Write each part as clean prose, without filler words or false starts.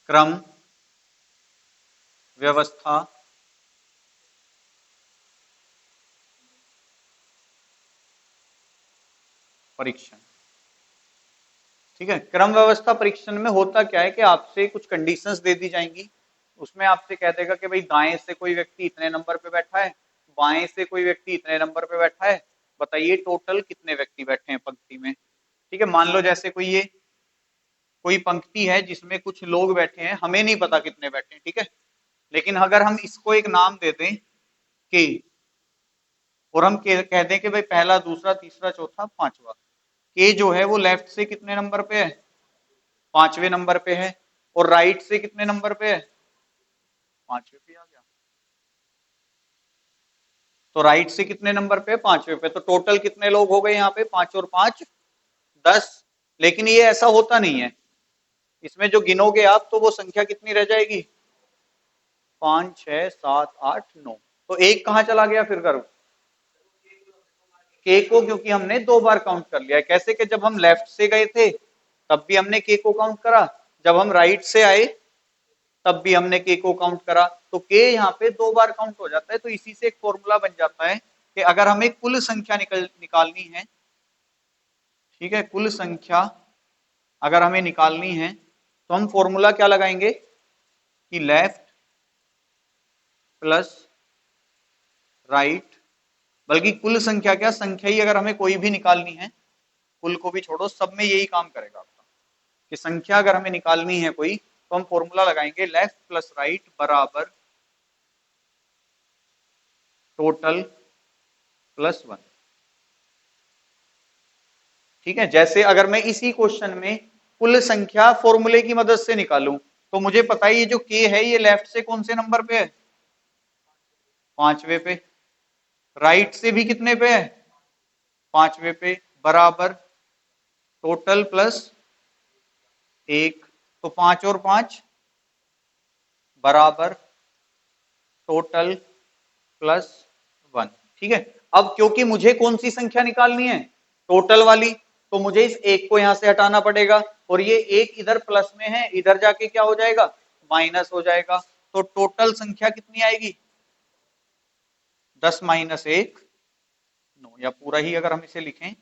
क्रम व्यवस्था परीक्षण। ठीक है, क्रम व्यवस्था परीक्षण में होता क्या है कि आपसे कुछ कंडीशंस दे दी जाएंगी, उसमें आपसे कह देगा कि भाई दाएं से कोई व्यक्ति इतने नंबर पे बैठा है, बाएं से कोई व्यक्ति इतने नंबर पे बैठा है, बताइए टोटल कितने व्यक्ति बैठे हैं पंक्ति में। ठीक है, मान लो जैसे कोई पंक्ति है जिसमें कुछ लोग बैठे हैं, हमें नहीं पता कितने बैठे हैं, ठीक है, लेकिन अगर हम इसको एक नाम दे दें के, और हम कह दें कि भाई पहला दूसरा तीसरा चौथा पांचवा, के जो है वो लेफ्ट से कितने नंबर पे है, पांचवें नंबर पे है, और राइट से कितने नंबर पे है, पांचवें पे आ गया, तो राइट से कितने नंबर पे, पांचवें पे, तो टोटल कितने लोग हो गए यहाँ पे, 5 और 5 10। लेकिन ये ऐसा होता नहीं है, इसमें जो गिनोगे आप तो वो संख्या कितनी रह जाएगी, 5 6 7 8 9, तो एक कहाँ चला गया फिर करो, के को, क्योंकि हमने 2 बार काउंट कर लिया है। कैसे कि जब हम लेफ्ट से गए थे तब भी हमने के को काउंट करा, जब हम राइट से आए तब भी हमने के को काउंट करा, तो के यहाँ पे 2 बार काउंट हो जाता है। तो इसी से एक फॉर्मूला बन जाता है कि अगर हमें कुल संख्या निकालनी है, ठीक है, कुल संख्या अगर हमें निकालनी है तो हम फॉर्मूला क्या लगाएंगे कि लेफ्ट प्लस राइट, बल्कि कुल संख्या क्या, संख्या ही अगर हमें कोई भी निकालनी है, कुल को भी छोड़ो, सब में यही काम करेगा आपका, कि संख्या अगर हमें निकालनी है कोई तो हम फॉर्मूला लगाएंगे लेफ्ट प्लस राइट बराबर टोटल प्लस 1। ठीक है, जैसे अगर मैं इसी क्वेश्चन में कुल संख्या फॉर्मूले की मदद से निकालूं तो मुझे पता है ये जो के है ये लेफ्ट से कौन से नंबर पे है, पांचवे पे, राइट से भी कितने पे है, पांचवे पे, बराबर टोटल प्लस 1, तो 5 और 5 बराबर टोटल प्लस 1। ठीक है, अब क्योंकि मुझे कौन सी संख्या निकालनी है, टोटल वाली, तो मुझे इस एक को यहां से हटाना पड़ेगा, और ये एक इधर प्लस में है, इधर जाके क्या हो जाएगा, माइनस हो जाएगा, तो टोटल संख्या कितनी आएगी, 10 - 1 9, या पूरा ही अगर हम इसे लिखें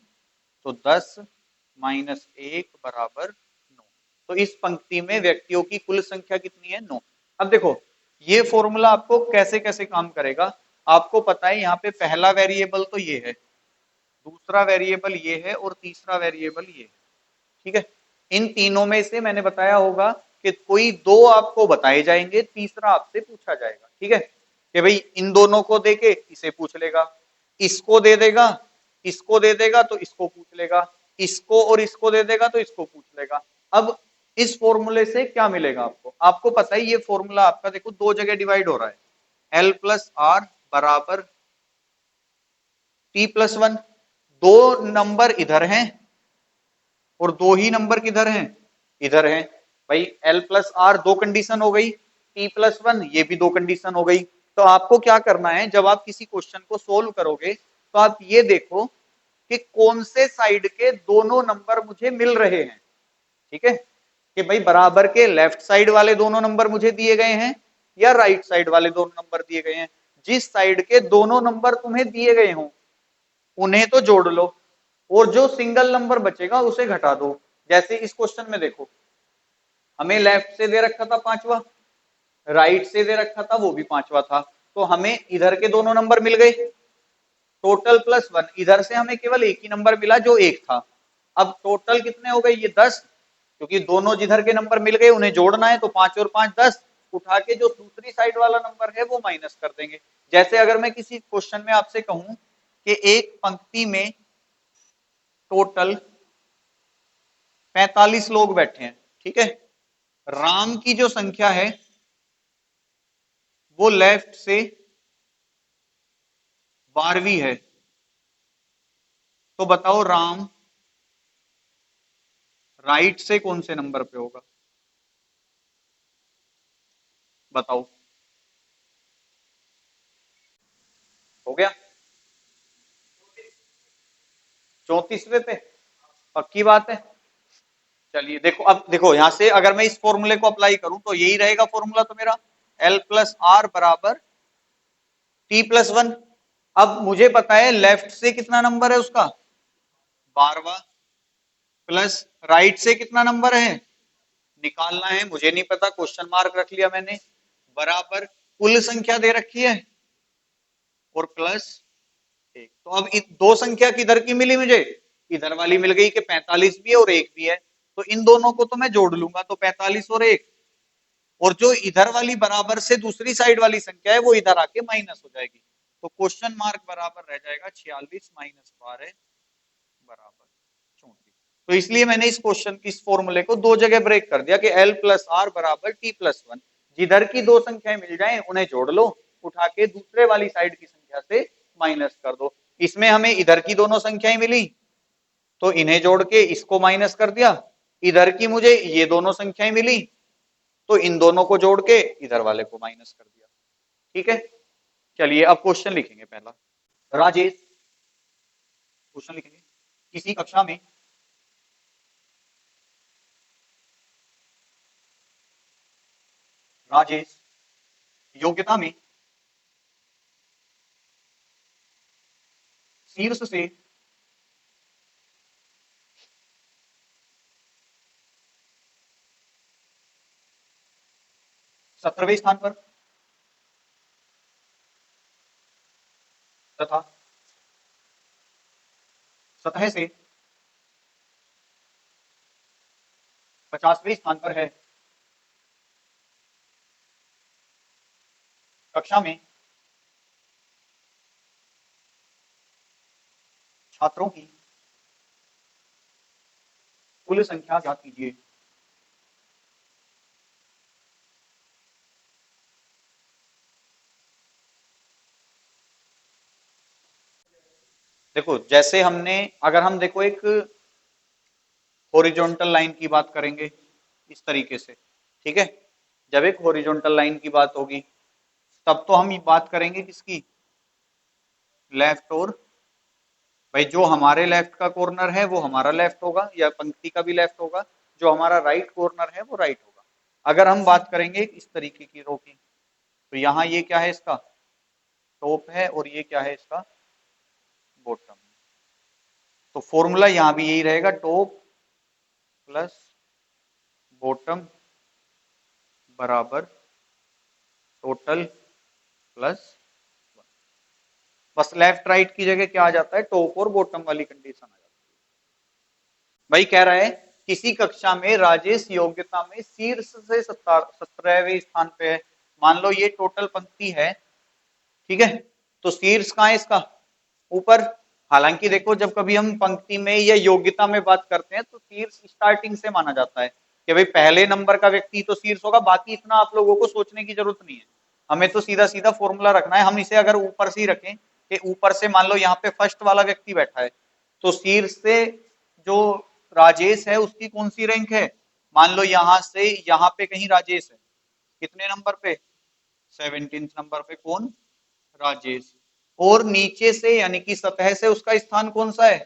तो 10 - 1 बराबर 9। तो इस पंक्ति में व्यक्तियों की कुल संख्या कितनी है, 9। अब देखो ये फॉर्मूला आपको कैसे कैसे काम करेगा, आपको पता है यहाँ पे पहला वेरिएबल तो ये है, दूसरा वेरिएबल ये है, और तीसरा वेरिएबल ये है। ठीक है, इन तीनों में से मैंने बताया होगा कि कोई दो आपको बताए जाएंगे, तीसरा आपसे पूछा जाएगा। ठीक है, कि भाई इन दोनों को देके इसे पूछ लेगा, इसको दे देगा, इसको दे देगा तो इसको पूछ लेगा, इसको और इसको दे देगा तो इसको पूछ लेगा। अब इस फॉर्मूले से क्या मिलेगा आपको, आपको पता है ये फॉर्मूला आपका देखो दो जगह डिवाइड हो रहा है, एल प्लस आर बराबर टी प्लस 1, दो नंबर इधर हैं और दो ही नंबर किधर हैं, इधर हैं। भाई एल प्लस आर दो कंडीशन हो गई, टी प्लस 1 ये भी दो कंडीशन हो गई। तो आपको क्या करना है, जब आप किसी क्वेश्चन को सोल्व करोगे तो आप ये देखो कि कौन से साइड के दोनों नंबर मुझे मिल रहे हैं। ठीक है, कि भाई बराबर के लेफ्ट साइड वाले दोनों नंबर मुझे दिए गए हैं या राइट साइड वाले दोनों नंबर दिए गए हैं, जिस साइड के दोनों नंबर तुम्हें दिए गए हों उन्हें तो जोड़ लो, और जो सिंगल नंबर बचेगा उसे घटा दो। जैसे इस क्वेश्चन में देखो हमें लेफ्ट से दे रखा था पांचवा, राइट से दे रखा था वो भी पांचवा था, तो हमें इधर के दोनों नंबर मिल गए टोटल प्लस 1, इधर से हमें केवल एक ही नंबर मिला जो एक था। अब टोटल कितने हो गए, ये 10, क्योंकि दोनों जिधर के नंबर मिल गए उन्हें जोड़ना है, तो 5 और 5 10, उठा के जो दूसरी साइड वाला नंबर है वो माइनस कर देंगे। जैसे अगर मैं किसी क्वेश्चन में आपसे कहूं कि एक पंक्ति में टोटल 45 लोग बैठे हैं, ठीक है, राम की जो संख्या है वो लेफ्ट से 12वीं है, तो बताओ राम राइट से कौन से नंबर पे होगा, बताओ, हो गया 34वें पे, पक्की बात है, चलिए देखो, अब देखो यहां से अगर मैं इस फॉर्मूले को अप्लाई करूं तो यही रहेगा फॉर्मूला तो मेरा, L प्लस आर बराबर T+1। अब मुझे पता है लेफ्ट से कितना नंबर है उसका 12, प्लस राइट से कितना नंबर है निकालना है, मुझे नहीं पता, क्वेश्चन मार्क रख लिया मैंने, बराबर कुल संख्या दे रखी है और प्लस एक। तो अब दो संख्या किधर की मिली मुझे, इधर वाली मिल गई कि 45 भी है और एक भी है, तो इन दोनों को तो मैं जोड़ लूंगा, तो 45 और एक, और जो इधर वाली बराबर से दूसरी साइड वाली संख्या है वो इधर आके माइनस हो जाएगी, तो क्वेश्चन मार्क बराबर रह जाएगा 46 माइनस 12 बराबर 34। तो इसलिए मैंने इस क्वेश्चन इस फॉर्मूले को दो जगह ब्रेक कर दिया कि L प्लस आर बराबर T+1, जिधर की दो संख्याएं मिल जाएं उन्हें जोड़ लो, उठा के दूसरे वाली साइड की संख्या से माइनस कर दो। इसमें हमें इधर की दोनों संख्याएं मिली तो इन्हें जोड़ के इसको माइनस कर दिया, इधर की मुझे ये दोनों संख्याएं मिली तो इन दोनों को जोड़ के इधर वाले को माइनस कर दिया। ठीक है, चलिए अब क्वेश्चन लिखेंगे पहला। राजेश, क्वेश्चन लिखेंगे, किसी कक्षा में राजेश योग्यता में शीर्ष से 17वें स्थान पर तथा सतह से 50वें स्थान पर है। कक्षा में छात्रों की कुल संख्या ज्ञात कीजिए। देखो जैसे हमने, अगर हम देखो एक हॉरिजॉन्टल लाइन की बात करेंगे इस तरीके से, ठीक है, जब एक हॉरिजॉन्टल लाइन की बात होगी तब तो हम बात करेंगे किसकी, लेफ्ट और, भाई जो हमारे लेफ्ट का कॉर्नर है वो हमारा लेफ्ट होगा या पंक्ति का भी लेफ्ट होगा, जो हमारा राइट कॉर्नर है वो राइट होगा। अगर हम बात करेंगे इस तरीके की रो की, तो यहाँ ये क्या है इसका टॉप है और ये क्या है इसका बॉटम, तो फॉर्मूला यहाँ भी यही रहेगा, टॉप प्लस बॉटम बराबर टोटल प्लस, बस लेफ्ट राइट की जगह क्या आ जाता है, टॉप और बॉटम वाली कंडीशन आ जाती है। भाई कह रहा है किसी कक्षा में राजेश योग्यता में शीर्ष से 17वें स्थान पे है, मान लो ये टोटल पंक्ति है, ठीक है, तो शीर्ष कहाँ है इसका ऊपर। हालांकि देखो जब कभी हम पंक्ति में या योग्यता में बात करते हैं तो शीर्ष स्टार्टिंग से माना जाता है कि भाई पहले नंबर का व्यक्ति तो शीर्ष होगा, बाकी इतना आप लोगों को सोचने की जरूरत नहीं है, हमें तो सीधा सीधा फॉर्मूला रखना है। हम इसे अगर ऊपर से ही रखें कि ऊपर से मान लो यहाँ पे फर्स्ट वाला व्यक्ति बैठा है, तो शीर्ष से जो राजेश है उसकी कौन सी रैंक है, मान लो यहाँ से यहाँ पे कहीं राजेश है, कितने नंबर पे 17 नंबर पे कौन, राजेश, और नीचे से यानी कि सतह से उसका स्थान कौन सा है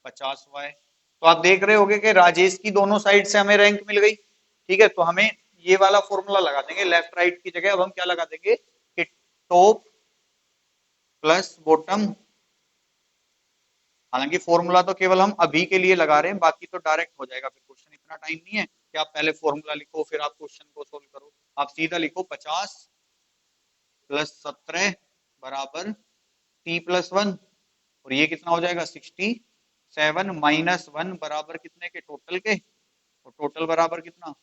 50वां है। तो आप देख रहे होगे कि राजेश की दोनों साइड से हमें रैंक मिल गई, ठीक है, तो हमें ये वाला फॉर्मूला लगा देंगे लेफ्ट राइट की जगह, अब हम क्या लगा देंगे कि टॉप प्लस बॉटम, हालांकि फॉर्मूला तो केवल हम अभी के लिए लगा रहे हैं, बाकी तो डायरेक्ट हो जाएगा, फिर क्वेश्चन इतना टाइम नहीं है कि आप पहले फॉर्मूला लिखो फिर आप क्वेश्चन को सोल्व करो, आप सीधा लिखो 50 प्लस 17 बराबर T+1, और ये कितना हो जाएगा 67 माइनस 1 बराबर कितने के टोटल के, और टोटल बराबर कितना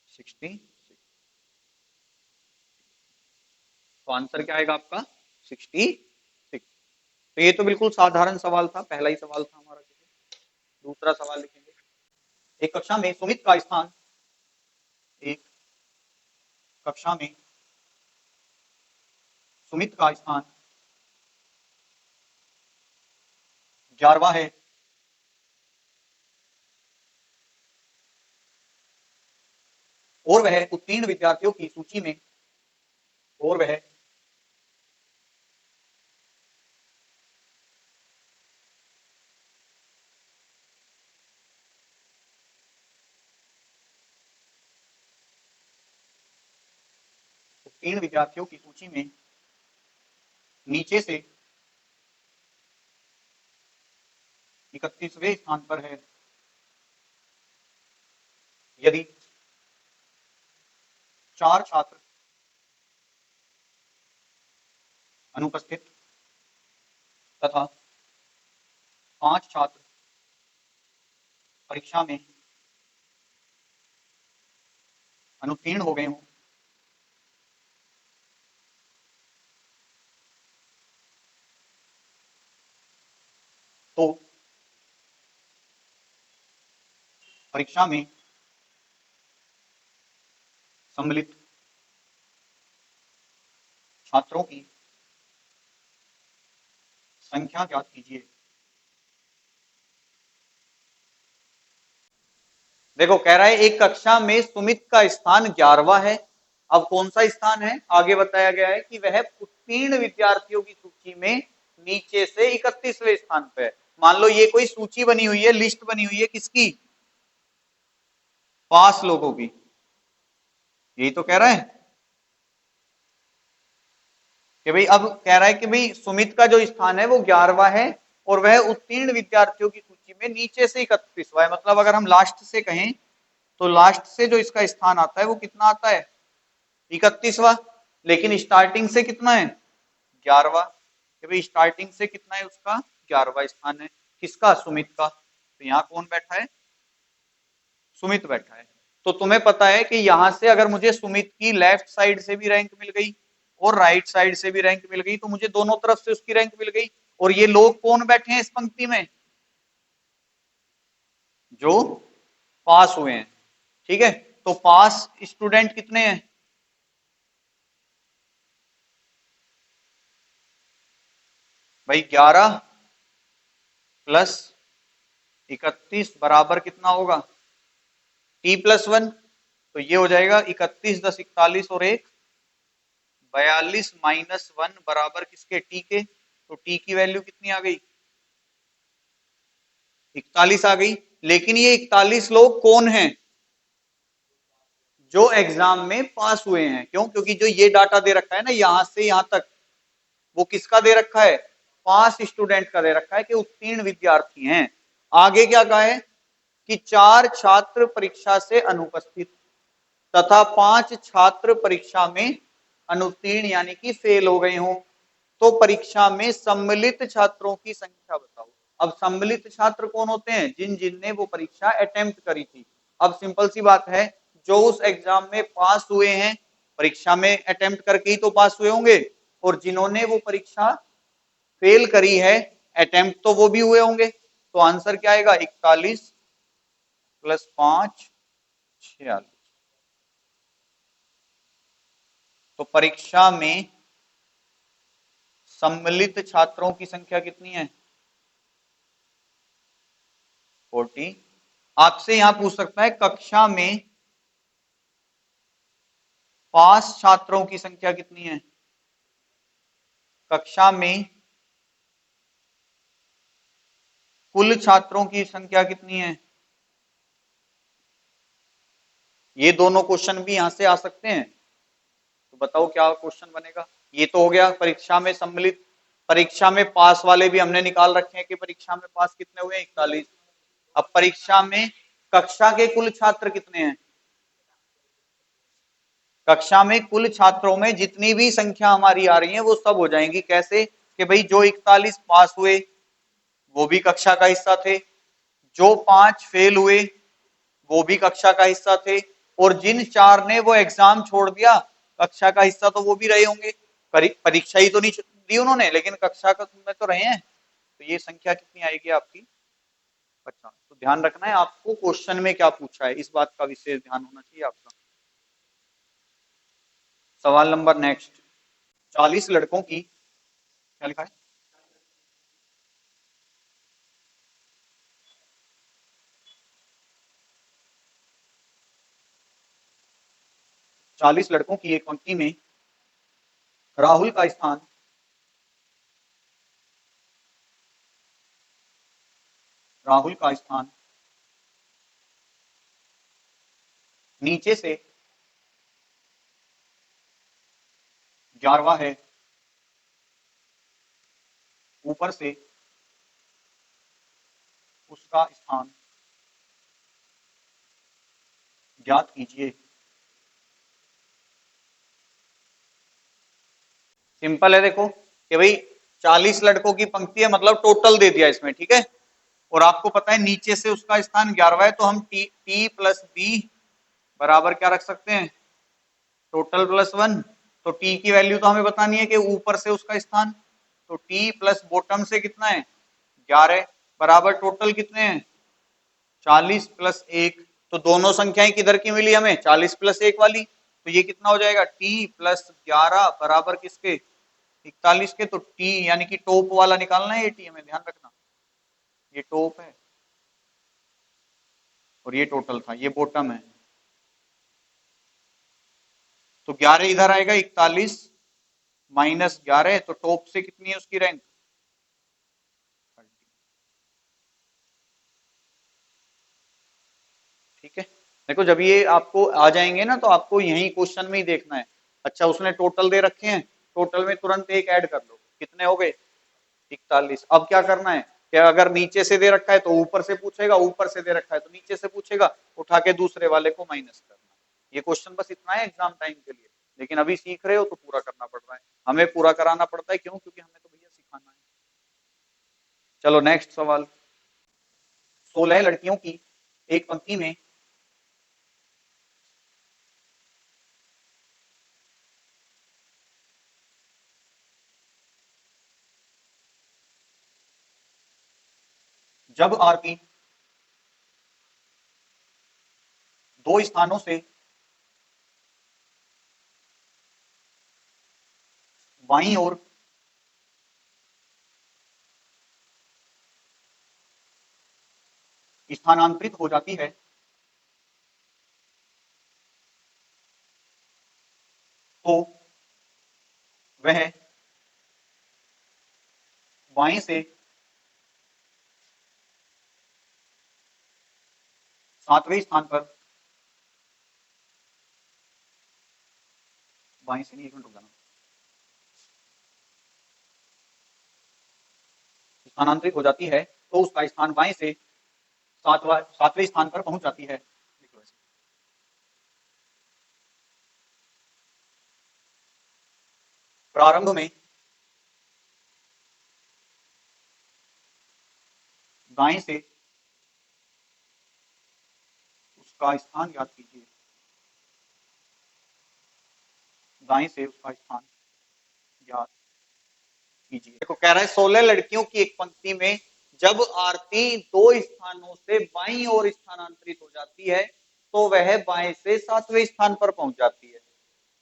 66, तो आंसर क्या आएगा आपका 66। तो ये तो बिल्कुल साधारण सवाल था, पहला ही सवाल था हमारा। दूसरा सवाल लिखेंगे, एक कक्षा में सुमित का स्थान, एक कक्षा में सुमित का स्थान 11वां है, और वह उत्तीर्ण विद्यार्थियों की सूची में, और वह उत्तीर्ण विद्यार्थियों की सूची में नीचे से 31वें स्थान पर है यदि 4 छात्र अनुपस्थित तथा 5 छात्र परीक्षा में अनुत्तीर्ण हो गए हों, तो परीक्षा में सम्मिलित छात्रों की संख्या ज्ञात कीजिए। देखो कह रहा है एक कक्षा में सुमित का स्थान 11वां है। अब कौन सा स्थान है आगे बताया गया है कि वह उत्तीर्ण विद्यार्थियों की सूची में नीचे से 31वें स्थान पे है। मान लो ये कोई सूची बनी हुई है, लिस्ट बनी हुई है किसकी, पास लोगों की, यही तो कह रहा है कि भाई, अब कह रहा है कि भाई सुमित का जो स्थान है वो 11वां है और वह उत्तीर्ण विद्यार्थियों की सूची में नीचे से 31वां है। मतलब अगर हम लास्ट से कहें तो लास्ट से जो इसका स्थान आता है वो कितना आता है, 31वां। लेकिन स्टार्टिंग से कितना है, 11वां। कि भाई स्टार्टिंग से कितना है उसका, 11वां स्थान है। किसका, सुमित का। तो यहाँ कौन बैठा है, सुमित बैठा है। तो तुम्हें पता है कि यहां से अगर मुझे सुमित की लेफ्ट साइड से भी रैंक मिल गई और राइट साइड से भी रैंक मिल गई तो मुझे दोनों तरफ से उसकी रैंक मिल गई। और ये लोग कौन बैठे हैं इस पंक्ति में, जो पास हुए हैं। ठीक है, तो पास स्टूडेंट कितने हैं, भाई 11 प्लस 31 बराबर कितना होगा, t+1। तो ये हो जाएगा 31 10 41 और 1 42 -1 बराबर किसके, टी के। तो टी की वैल्यू कितनी आ गई, 41 आ गई। लेकिन ये 41 लोग कौन हैं, जो एग्जाम में पास हुए हैं। क्यों, क्योंकि जो ये डाटा दे रखा है ना यहां से यहां तक, वो किसका दे रखा है, पास स्टूडेंट का दे रखा है कि उत्तीर्ण विद्यार्थी हैं। आगे क्या कहा है कि 4 छात्र परीक्षा से अनुपस्थित तथा 5 छात्र परीक्षा में अनुत्तीर्ण यानी कि फेल हो गए हों, तो परीक्षा में सम्मिलित छात्रों की संख्या बताओ। अब सम्मिलित छात्र कौन होते हैं, जिन जिनने वो परीक्षा अटेम्प्ट करी थी। अब सिंपल सी बात है, जो उस एग्जाम में पास हुए हैं, परीक्षा में अटेम्प्ट करके ही तो पास हुए होंगे, और जिन्होंने वो परीक्षा फेल करी है, अटेम्प्ट तो वो भी हुए होंगे। तो आंसर क्या आएगा, 41 + 5 46। तो परीक्षा में सम्मिलित छात्रों की संख्या कितनी है, 40। आपसे यहां पूछ सकता है कक्षा में पास छात्रों की संख्या कितनी है, कक्षा में कुल छात्रों की संख्या कितनी है। ये दोनों क्वेश्चन भी यहां से आ सकते हैं। तो बताओ क्या क्वेश्चन बनेगा। ये तो हो गया परीक्षा में सम्मिलित, परीक्षा में पास वाले भी हमने निकाल रखे हैं कि परीक्षा में पास कितने हुए, 41। अब परीक्षा में कक्षा के कुल छात्र कितने हैं, कक्षा में कुल छात्रों में जितनी भी संख्या हमारी आ रही है वो सब हो जाएंगी। कैसे, कि भाई जो 41 पास हुए वो भी कक्षा का हिस्सा थे, जो 5 फेल हुए वो भी कक्षा का हिस्सा थे, और जिन 4 ने वो एग्जाम छोड़ दिया कक्षा का हिस्सा तो वो भी रहे होंगे। परीक्षा ही तो नहीं दी उन्होंने लेकिन कक्षा का में तो रहे हैं। तो ये संख्या कितनी आएगी आपकी, 50। तो ध्यान रखना है आपको क्वेश्चन में क्या पूछा है, इस बात का विशेष ध्यान होना चाहिए आपका। सवाल नंबर नेक्स्ट, 40 लड़कों की, क्या लिखा है, 40 लड़कों की एक पंक्ति में राहुल का स्थान राहुल का स्थान नीचे से 11वां है, ऊपर से उसका स्थान ज्ञात कीजिए। सिंपल है, देखो कि भाई 40 लड़कों की पंक्ति है, मतलब टोटल दे दिया इसमें, ठीक है। और आपको पता है नीचे से उसका स्थान 11वां है, तो हम टी प्लस बी बराबर क्या रख सकते हैं, टोटल प्लस 1। तो टी की वैल्यू तो हमें बतानी है कि ऊपर से उसका स्थान, तो टी प्लस बॉटम से कितना है 11 बराबर टोटल कितने हैं 40 प्लस 1। तो दोनों संख्याएं किधर की मिली हमें, 40 प्लस 1 वाली। तो ये कितना हो जाएगा, टी प्लस 11 बराबर किसके, 41 के। तो टी यानी कि टॉप वाला निकालना है, ये टी हमें ध्यान रखना, ये टॉप है और ये टोटल था, ये बॉटम है। तो 11 इधर आएगा, 41 माइनस 11, तो टॉप से कितनी है उसकी रैंक, 30। ठीक है। देखो जब ये आपको आ जाएंगे ना, तो आपको यही क्वेश्चन में ही देखना है। अच्छा उसने टोटल दे रखे हैं, टोटल में तुरंत एक ऐड कर लो, कितने हो गए 41। अब क्या करना है कि अगर नीचे से दे रखा है तो ऊपर से पूछेगा, ऊपर से दे रखा है तो नीचे से पूछेगा, उठा के दूसरे वाले को माइनस करना। ये क्वेश्चन बस इतना है एग्जाम टाइम के लिए, लेकिन अभी सीख रहे हो तो पूरा करना पड़ रहा है, हमें पूरा कराना पड़ता है, क्यों, क्योंकि हमें तो भैया सिखाना है। चलो नेक्स्ट सवाल, 16 लड़कियों की एक पंक्ति में जब आरती दो स्थानों से बाईं ओर स्थानांतरित हो जाती है, तो वह बाएं से सातवें स्थान पर, बाएं से नहीं, एक मिनट रुक जाना, स्थानांतरित हो जाती है तो उसका स्थान बाएं से सातवें स्थान पर पहुंच जाती है। प्रारंभ में दाएं से उसका स्थान ज्ञात कीजिए, दाएं से उसका स्थान ज्ञात कीजिए। देखो कह रहा है 16 लड़कियों की एक पंक्ति में जब आरती दो स्थानों से बाईं ओर स्थानांतरित हो जाती है, तो वह बाएं से सातवें स्थान पर पहुंच जाती है।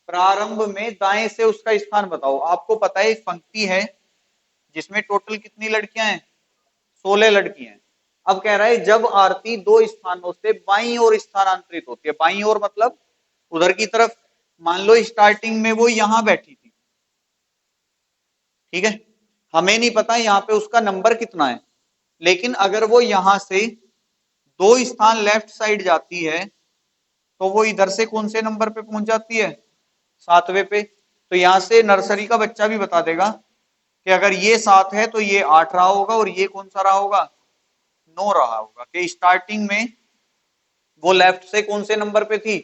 प्रारंभ में दाएं से उसका स्थान बताओ। आपको पता है एक पंक्ति है जिसमें टोटल कितनी लड़कियां हैं, 16 लड़कियां हैं। अब कह रहा है जब आरती दो स्थानों से बाईं ओर स्थानांतरित होती है, बाईं ओर मतलब उधर की तरफ। मान लो स्टार्टिंग में वो यहां बैठी थी, ठीक है, हमें नहीं पता यहाँ पे उसका नंबर कितना है, लेकिन अगर वो यहां से दो स्थान लेफ्ट साइड जाती है, तो वो इधर से कौन से नंबर पे पहुंच जाती है, सातवें पे। तो यहां से नर्सरी का बच्चा भी बता देगा कि अगर ये 7 है तो ये 8 रहा होगा, और ये कौन सा रहा होगा, 9 रहा होगा। कि स्टार्टिंग में वो लेफ्ट से कौन से नंबर पे थी,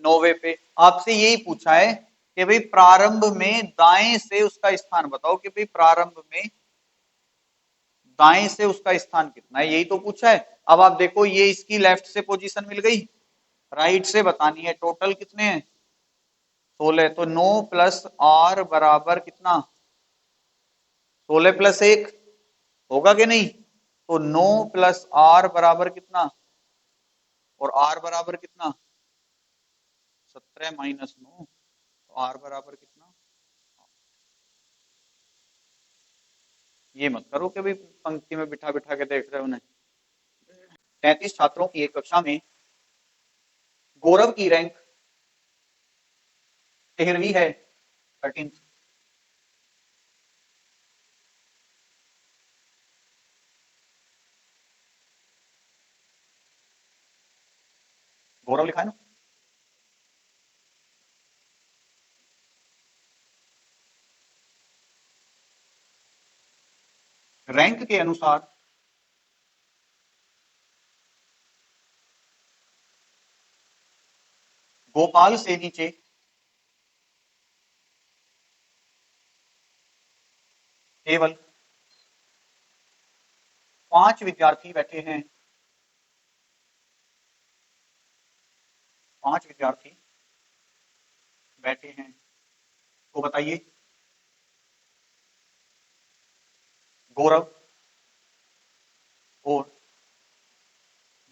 9वें पे। आपसे यही पूछा है कि भाई प्रारंभ में दाएं से उसका स्थान बताओ, कि भाई प्रारंभ में दाएं से उसका स्थान कितना है, यही तो पूछा है। अब आप देखो ये इसकी लेफ्ट से पोजीशन मिल गई, राइट से बतानी है टोटल कितने हैं 16। तो 9 प्लस आर बराबर कितना, 16 प्लस 1 होगा कि नहीं। तो 9 प्लस आर बराबर कितना, और आर बराबर कितना 17 माइनस 9, तो आर बराबर कितना। ये मत करो कि भाई पंक्ति में बिठा बिठा के देख रहे हो उन्हें। 33 छात्रों की एक कक्षा में गौरव की रैंक 13वीं है, 13। गौरव लिखा है ना। रैंक के अनुसार गोपाल से नीचे केवल 5 विद्यार्थी बैठे हैं। 5 विद्यार्थी बैठे हैं, तो बताइए गौरव और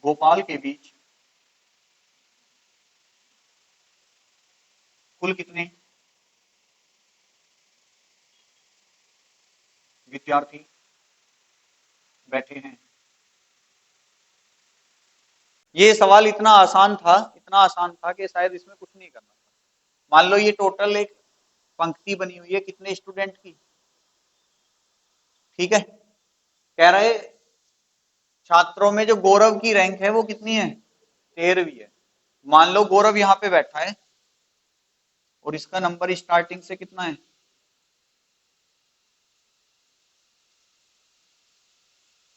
गोपाल के बीच कुल कितने विद्यार्थी बैठे हैं। ये सवाल इतना आसान था कि शायद इसमें कुछ नहीं करना था। मान लो ये टोटल एक पंक्ति बनी हुई है कितने स्टूडेंट की, ठीक है। कह रहे छात्रों में जो गौरव की रैंक है वो कितनी है, 13वीं है। मान लो गौरव यहाँ पे बैठा है और इसका नंबर स्टार्टिंग से कितना है,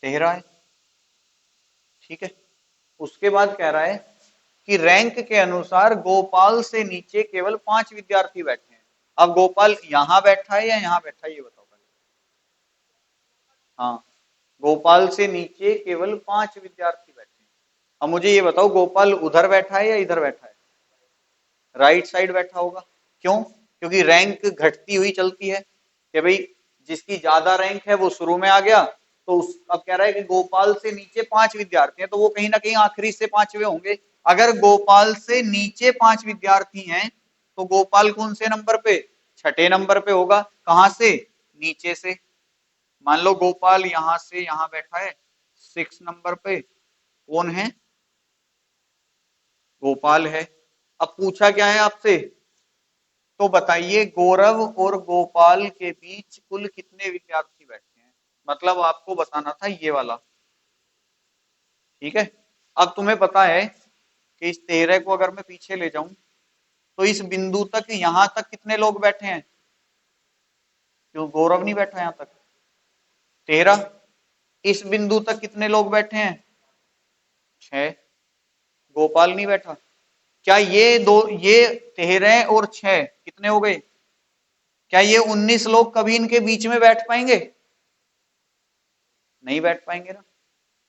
13 है, ठीक है। उसके बाद कह रहा है कि रैंक के अनुसार गोपाल से नीचे केवल 5 विद्यार्थी बैठे हैं। अब गोपाल यहां बैठा है या यहां बैठा है ये बताओ पहले। हाँ, गोपाल से नीचे केवल 5 विद्यार्थी बैठे हैं। अब मुझे ये बताओ गोपाल उधर बैठा है या इधर बैठा है, राइट साइड बैठा होगा। क्यों, क्योंकि रैंक घटती हुई चलती है कि भाई जिसकी ज्यादा रैंक है वो शुरू में आ गया, तो उस अब कह रहा है कि गोपाल से नीचे 5 विद्यार्थी हैं, तो वो कहीं ना कहीं आखिरी से 5वें होंगे। अगर गोपाल से नीचे 5 विद्यार्थी हैं तो गोपाल कौन से नंबर पे, 6ठे नंबर पे होगा। कहां से, नीचे से। मान लो गोपाल यहां से यहां बैठा है 6 नंबर पे, कौन है, गोपाल है। अब पूछा क्या है आपसे, तो बताइए गौरव और गोपाल के बीच कुल कितने विद्यार्थी बैठे हैं। मतलब आपको बताना था ये वाला, ठीक है। अब तुम्हें पता है कि इस 13 को अगर मैं पीछे ले जाऊं तो इस बिंदु तक यहां तक कितने लोग बैठे हैं, क्यों गौरव नहीं बैठा यहां तक, 13। इस बिंदु तक कितने लोग बैठे हैं, 6, गोपाल नहीं बैठा। क्या ये 13 और 6 कितने हो गए, क्या ये 19 लोग कभी इनके बीच में बैठ पाएंगे, नहीं बैठ पाएंगे ना।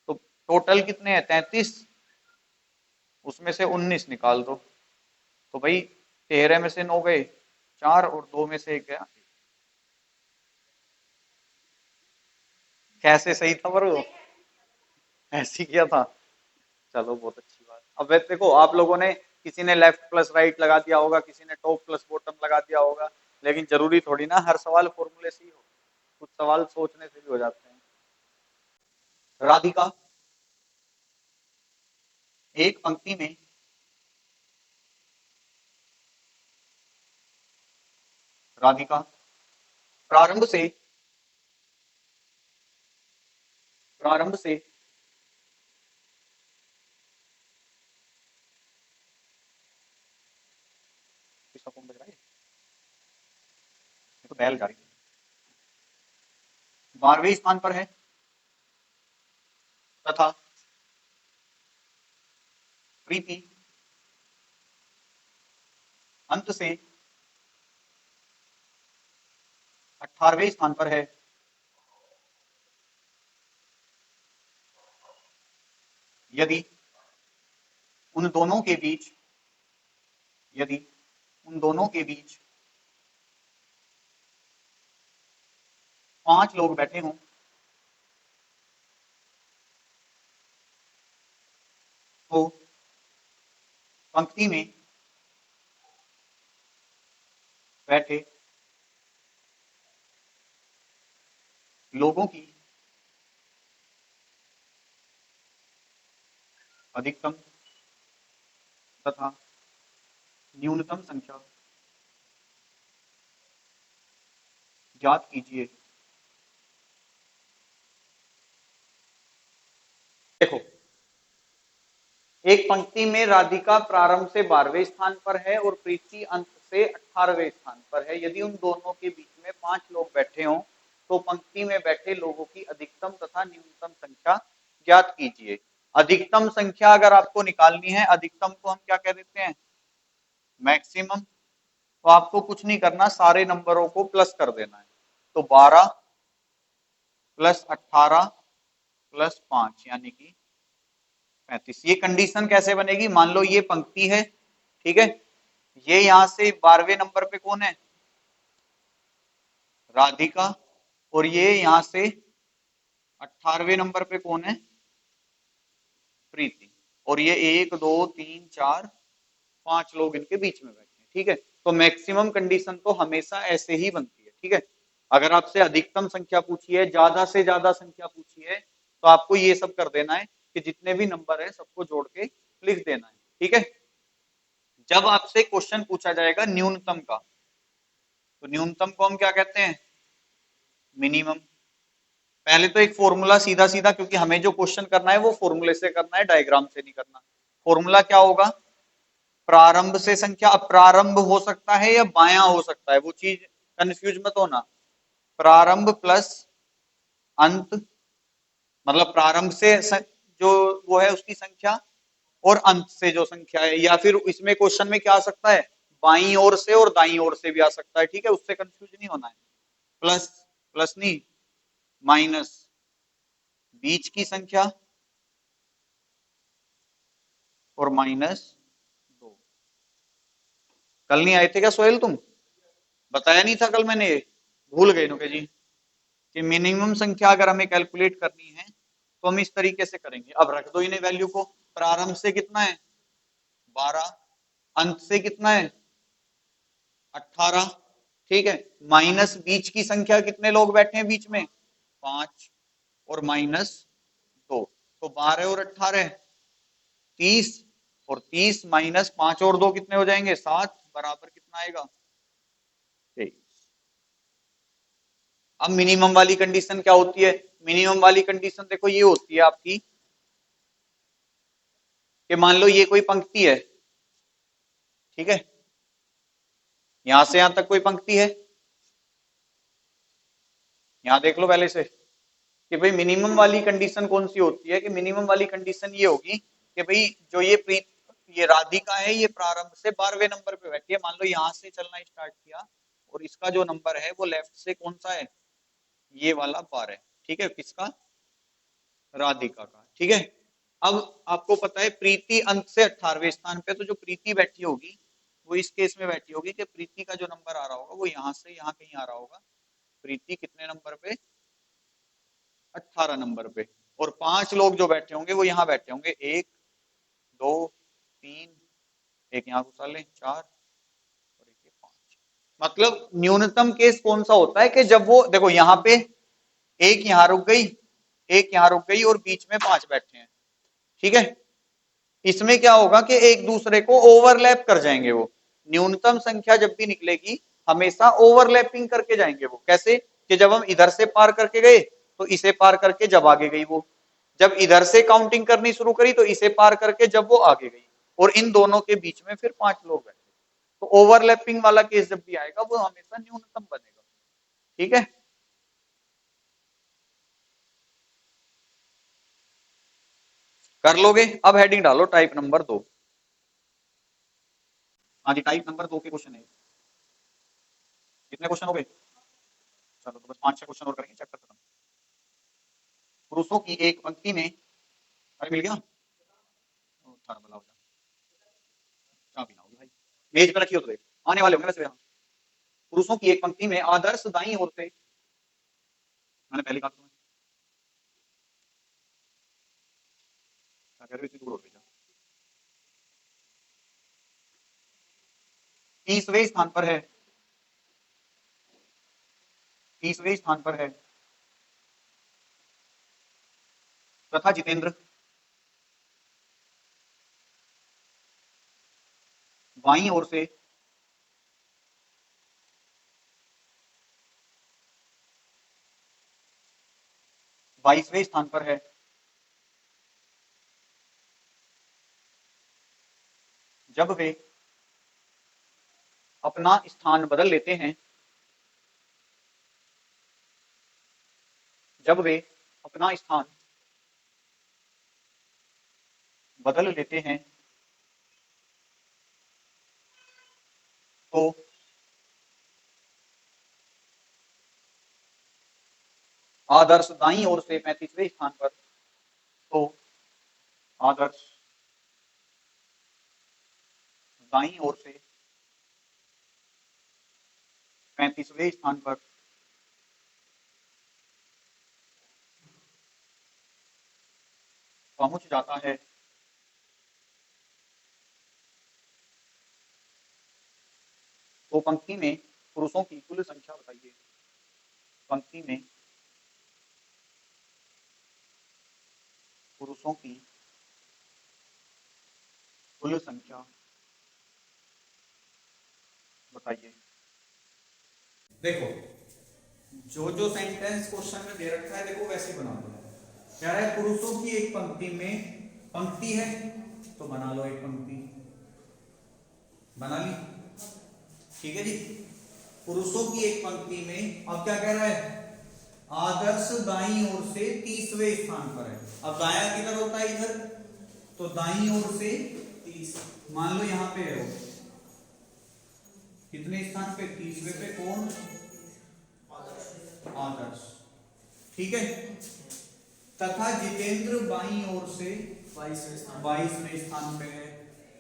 तो टोटल कितने हैं, 33, उसमें से 19 निकाल दो, तो भाई 13 में से 9 गए 4 और 2 में से 1 गया। कैसे सही था पर वो ऐसे किया था, चलो बहुत अच्छी बात। अब वैसे देखो आप लोगों ने किसी ने लेफ्ट प्लस राइट लगा दिया होगा, किसी ने टॉप प्लस बॉटम लगा दिया होगा, लेकिन जरूरी थोड़ी ना हर सवाल फॉर्मूले से ही हो, कुछ सवाल सोचने से भी हो जाते हैं। राधिका एक पंक्ति में राधिका प्रारंभ से प्रारंभ से किसका फोन बज रहा है, ये तो बैल जा रही है, 12वें स्थान पर है तथा प्रीति अंत से 18वें स्थान पर है। यदि उन दोनों के बीच यदि उन दोनों के बीच 5 लोग बैठे हों तो पंक्ति में बैठे लोगों की अधिकतम तथा न्यूनतम संख्या ज्ञात कीजिए। देखो एक पंक्ति में राधिका प्रारंभ से 12वें स्थान पर है और प्रीति अंत से 18वें स्थान पर है। यदि उन दोनों के बीच में 5 लोग बैठे हों तो पंक्ति में बैठे लोगों की अधिकतम तथा न्यूनतम संख्या ज्ञात कीजिए। अधिकतम संख्या अगर आपको निकालनी है, अधिकतम को हम क्या कह देते हैं, मैक्सिमम। तो आपको कुछ नहीं करना, सारे नंबरों को प्लस कर देना है। तो 12 प्लस 18 प्लस 5 यानी कि 35। ये कंडीशन कैसे बनेगी, मान लो ये पंक्ति है, ठीक है, ये यहां से 12वें नंबर पे कौन है, राधिका, और ये यहां से 18वें नंबर पे कौन है, प्रीति, और ये 1 2 3 4 5 लोग इनके बीच में बैठे हैं, ठीक है। तो मैक्सिमम कंडीशन तो हमेशा ऐसे ही बनती है, ठीक है। अगर आपसे अधिकतम संख्या पूछी है, ज्यादा से ज्यादा संख्या पूछी है, तो आपको ये सब कर देना है कि जितने भी नंबर है सबको जोड़ के लिख देना है, ठीक है। जब आपसे क्वेश्चन पूछा जाएगा न्यूनतम का, तो न्यूनतम को हम क्या कहते हैं, मिनिमम। पहले तो एक फॉर्मूला सीधा सीधा, क्योंकि हमें जो क्वेश्चन करना है वो फॉर्मूले से करना है, डायग्राम से नहीं करना। फॉर्मूला क्या होगा, प्रारंभ से संख्या, अब प्रारंभ हो सकता है या बायां हो सकता है, वो चीज कंफ्यूज मत होना। प्रारंभ प्लस अंत, मतलब प्रारंभ से जो वो है उसकी संख्या, और अंत से जो संख्या है, या फिर इसमें क्वेश्चन में क्या आ सकता है, बाईं ओर से और दाईं ओर से भी आ सकता है, ठीक है, उससे कंफ्यूज नहीं होना है। प्लस, प्लस नहीं, माइनस बीच की संख्या, और माइनस 2। कल नहीं आए थे क्या सोहेल तुम, बताया नहीं था कल मैंने, भूल गए नुके जी, कि मिनिमम संख्या अगर हमें कैलकुलेट करनी है तो हम इस तरीके से करेंगे। अब रख दो इन्हें वैल्यू को, प्रारंभ से कितना है 12, अंत से कितना है 18, ठीक है, माइनस बीच की संख्या, कितने लोग बैठे हैं बीच में 5, और माइनस 2, तो 12 और 18 30, और 30 माइनस 5 और 2 कितने हो जाएंगे 7, बराबर कितना आएगा 23। अब मिनिमम वाली कंडीशन क्या होती है, मिनिमम वाली कंडीशन देखो ये होती है आपकी, कि मान लो ये कोई पंक्ति है, ठीक है, यहां से यहां तक कोई पंक्ति है, यहां देख लो पहले से, कि भाई मिनिमम वाली कंडीशन कौन सी होती है, कि मिनिमम वाली कंडीशन ये होगी कि भाई जो ये राधिका है, ये प्रारंभ से 12वें नंबर पे बैठी है, मान लो यहां से चलना स्टार्ट किया, और इसका जो नंबर है वो लेफ्ट से कौन सा है, ये वाला 12, ठीक है, किसका, राधिका का, ठीक है। अब आपको पता है प्रीति अंत से 18वें स्थान पे, तो जो प्रीति बैठी होगी वो इस केस में बैठी होगी कि प्रीति का जो नंबर आ रहा होगा वो यहाँ से यहाँ कहीं आ रहा होगा, प्रीति कितने नंबर पे 18 नंबर पे, और 5 लोग जो बैठे होंगे वो यहाँ बैठे होंगे, 1 2 3, एक यहाँ घुसा लें 4, और एक 5। मतलब न्यूनतम केस कौन सा होता है, कि जब वो देखो यहाँ पे एक यहाँ रुक गई, एक यहाँ रुक गई, और बीच में 5 बैठे हैं, ठीक है। इसमें क्या होगा कि एक दूसरे को ओवरलैप कर जाएंगे वो, न्यूनतम संख्या जब भी निकलेगी हमेशा ओवरलैपिंग करके जाएंगे वो, कैसे, कि जब हम इधर से पार करके गए तो इसे पार करके जब आगे गई वो, जब इधर से काउंटिंग करनी शुरू करी तो इसे पार करके जब वो आगे गई, और इन दोनों के बीच में फिर 5 लोग बैठे। तो ओवरलैपिंग वाला केस जब भी आएगा वो हमेशा न्यूनतम बनेगा, ठीक है। कर लोगे, अब हेडिंग डालो टाइप नंबर 2। हाँ जी, टाइप नंबर 2 के क्वेश्चन है। कितने क्वेश्चन हो गए, चलो तो बस 5-6 क्वेश्चन और करेंगे, चैप्टर खत्म। पुरुषों की एक पंक्ति में, अरे मिल गया, बला हो जा, चाबी ना होगी भाई, मेज पे रखी हो तो देख, आने वाले होंगे वैसे यहाँ। पुरुषों की एक पंक्ति में आदर्श दाईं ओर से, मैंने पहली कहा तुम्हें, क्या कह रहे हो इतनी दूर हो गई, 30वें स्थान पर है, 30वें स्थान पर है तथा जितेंद्र बाईं ओर से 22वें स्थान पर है। जब वे अपना स्थान बदल लेते हैं जब वे अपना स्थान बदल लेते हैं तो आदर्श दाईं ओर से 35वें स्थान पर, तो आदर्श दाईं ओर से 35वें स्थान पर पहुंच जाता है। तो पंक्ति में पुरुषों की कुल संख्या बताइए। पंक्ति में पुरुषों की कुल संख्या बताइए। देखो जो जो सेंटेंस क्वेश्चन में दे रखा है देखो वैसे बना दो। क्या है, पुरुषों की एक पंक्ति में, पंक्ति है तो बना लो एक पंक्ति, बना ली, ठीक है जी। पुरुषों की एक पंक्ति में अब क्या कह रहा है, आदर्श दाईं ओर से 30वें स्थान पर है। अब दायां किधर होता है, इधर, तो दाईं ओर से 30, मान लो यहां पे है वो, कितने स्थान पे, 30वें पे। कौन, आदर्श, ठीक है। तथा जितेंद्र बाईं ओर से 22वें स्थान पे है।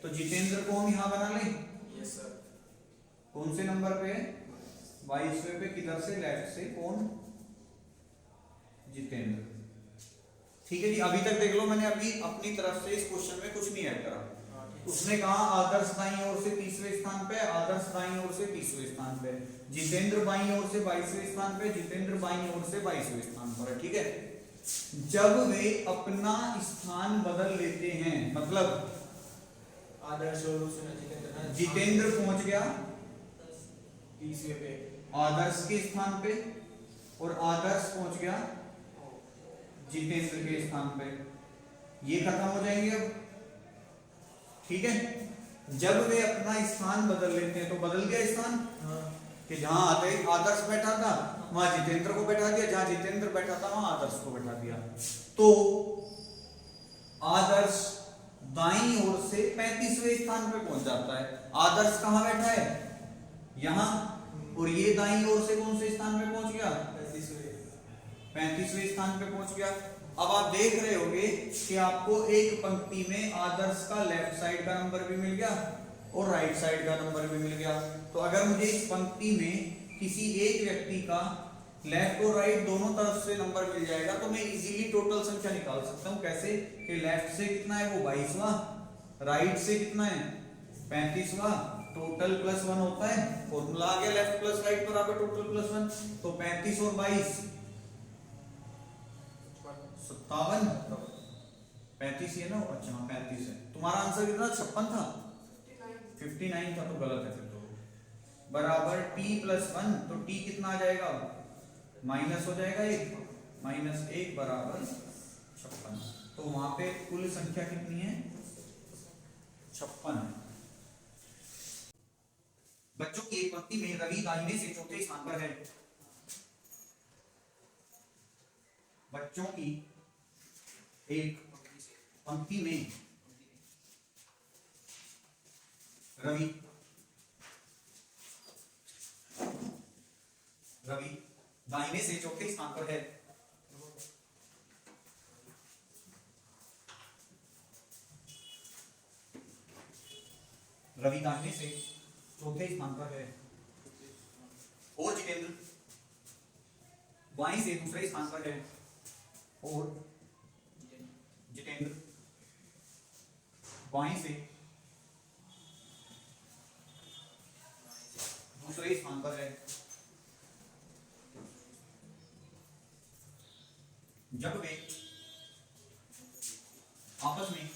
तो जितेंद्र को हम यहां बना लें, यस सर। कौन से नंबर पे है, 22वें पे, किधर से, लेफ्ट से। कौन, जितेंद्र, ठीक है जी। अभी तक देख लो, मैंने अभी अपनी तरफ से इस क्वेश्चन में कुछ नहीं ऐड करा। उसने कहा आदर्श दाईं ओर से 30वें स्थान पे, आदर्श दाईं ओर से 30वें स्थान पे, जितेंद्र बाईं ओर से 22वें स्थान पे, जितेंद्र बाईं ओर से 22वें स्थान पर है, ठीक है। जब वे अपना स्थान बदल लेते हैं, मतलब आदर्श और जितेंद्र पहुंच गया 30वें पे आदर्श के स्थान पे, और आदर्श पहुंच गया जितेंद्र के स्थान पे, ये खत्म हो जाएंगे अब, ठीक है। जब वे अपना स्थान बदल लेते हैं, तो बदल गया स्थान, कि जहां आदर्श बैठा था वहां जितेंद्र को बैठा दिया, जहां जितेंद्र बैठा था वहां आदर्श को बैठा दिया। तो आदर्श दाईं ओर से 35वें स्थान पे पहुंच जाता है। आदर्श कहां बैठा है, यहां, और ये दाईं ओर से कौन से स्थान पे पहुंच गया, 35वें स्थान पे पहुंच गया। अब आप देख रहे होगे कि आपको एक पंक्ति में आदर्श का लेफ्ट साइड का नंबर भी मिल गया और राइट साइड का नंबर भी मिल गया। तो अगर मुझे इस पंक्ति में किसी एक व्यक्ति का लेफ्ट और राइट दोनों तरफ से नंबर मिल जाएगा, तो मैं इजीली टोटल संख्या निकाल सकता हूं। कैसे, कि लेफ्ट से कितना है, वो 22वां, राइट से कितना है, 35वां, टोटल +1 होता है, फॉर्मूला आ गया, लेफ्ट प्लस राइट बराबर टोटल +1। तो 35 और 22 57, 35 है ना, अच्छा 35 है। तुम्हारा आंसर कितना, 56 था, 59 था, तो गलत है फिर तो। बराबर t+1, तो t कितना आ जाएगा, माइनस हो जाएगा 1, -1 बराबर 56। तो वहां पे कुल संख्या कितनी है, 56 है। बच्चों की एक पंक्ति में रवि दाहिने से चौथे स्थान पर है। बच्चों की एक पंक्ति में रवि दाहिने से चौथे स्थान पर है। रवि दाहिने से चौथे स्थान पर है और जितेंद्र बाएं से दूसरे स्थान पर है, और जितेंद्र बाएं से दूसरे स्थान पर है। जब वे आपस में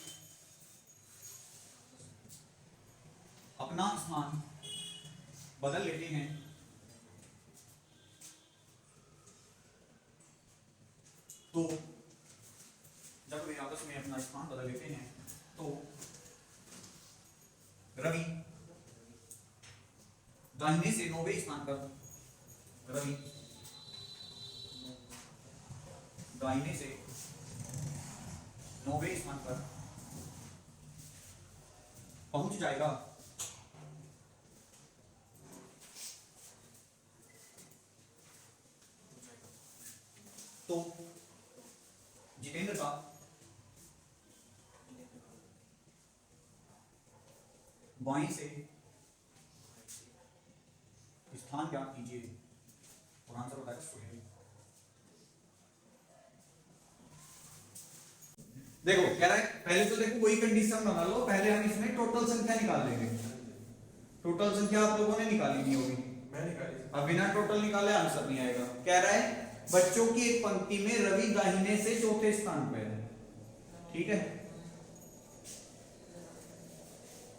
अपना स्थान बदल लेते हैं, तो जब वे आपस में अपना स्थान बदल लेते हैं तो रवि दाहिने से 9वें स्थान पर, रवि दाहिने से 9वें स्थान पर पहुंच जाएगा तो जितेंद्र का बाएं से स्थान ज्ञात कीजिए और आंसर होता है 16। देखो कह रहा है पहले तो देखो वही कंडीशन बना लो, पहले हम इसमें टोटल संख्या निकाल लेंगे। टोटल संख्या आप लोगों ने निकाली नहीं होगी, मैं निकाली। अब बिना टोटल निकाले आंसर नहीं आएगा। कह रहा है बच्चों की एक पंक्ति में रवि दाहिने से चौथे स्थान पे है, ठीक है,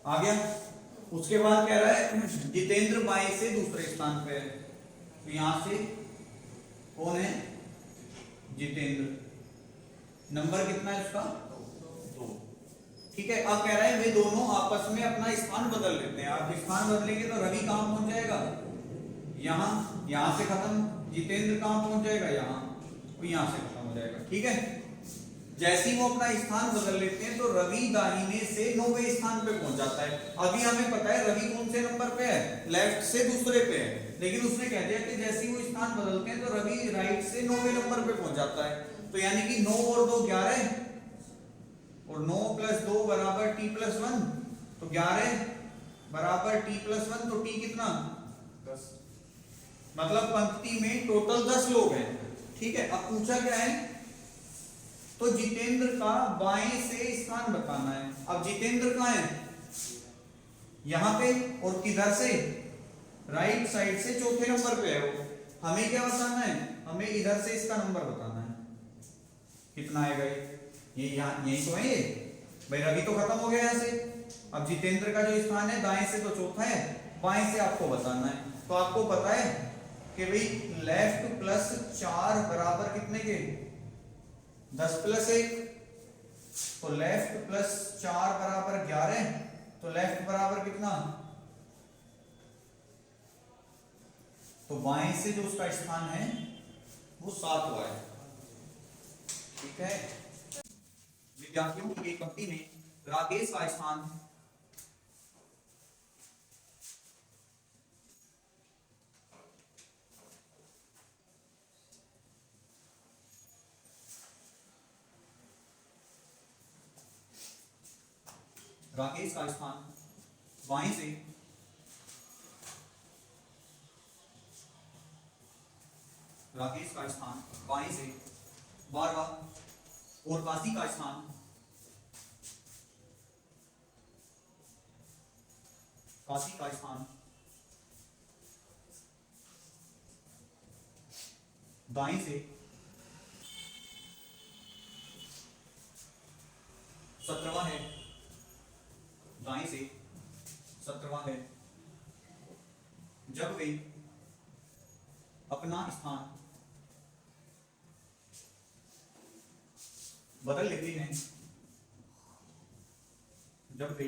आ गया। उसके बाद कह रहा है जितेंद्र बाएं से दूसरे स्थान पे है, तो यहां से कौन है, जितेंद्र, नंबर कितना है उसका 2, ठीक है। अब कह रहा है वे दोनों आपस में अपना स्थान बदल लेते हैं। आप स्थान बदलेंगे तो रवि कहां पहुंच जाएगा, यहां, यहां से खत्म, जितेंद्र कहां पहुंच जाएगा, यहां, तो यहां से खत्म हो जाएगा, ठीक है। जैसे ही वो अपना स्थान बदल लेते हैं तो रवि दाहिने से 9वें स्थान पे पहुंच जाता है। अभी हमें पता है रवि कौन से नंबर पे है, लेफ्ट से दूसरे पे है, लेकिन उसने कह दिया कि जैसे ही वो स्थान बदलते हैं तो रवि राइट से 9वें नंबर पे पहुंच जाता है। तो यानी कि 9 और 2 11 और 9 + 2 = t + 1, तो 11 = t + 1, तो t कितना 10, मतलब पंक्ति में टोटल 10 लोग हैं, ठीक है। अब पूछा क्या है, तो जितेंद्र का बाएं से स्थान बताना है। अब जितेंद्र कहां है, यहां पे, और किधर से, राइट साइड से चौथे नंबर पे है वो। हमें क्या बताना है, हमें इधर से इसका नंबर बताना है, कितना आएगा ये यहां, यही तो है ये भाई, रवि तो खत्म हो गया यहां से। अब जितेंद्र का जो स्थान है दाएं से तो चौथा है, बाएं से आपको बताना है। तो आपको पता है कि भाई लेफ्ट +4 बराबर कितने के, 10 + 1, तो लेफ्ट +4 = 11, तो लेफ्ट बराबर कितना, तो बाएं से जो उसका स्थान है वो 7 हुआ है, ठीक है। विद्यार्थियों की एक पंक्ति में राकेश का स्थान बाएं से राकेश का स्थान बाएं से 12वां और काशी का स्थान दाएं से 17वां है, दाएं से 17वां है। जब वे अपना स्थान बदल लेते हैं, जब वे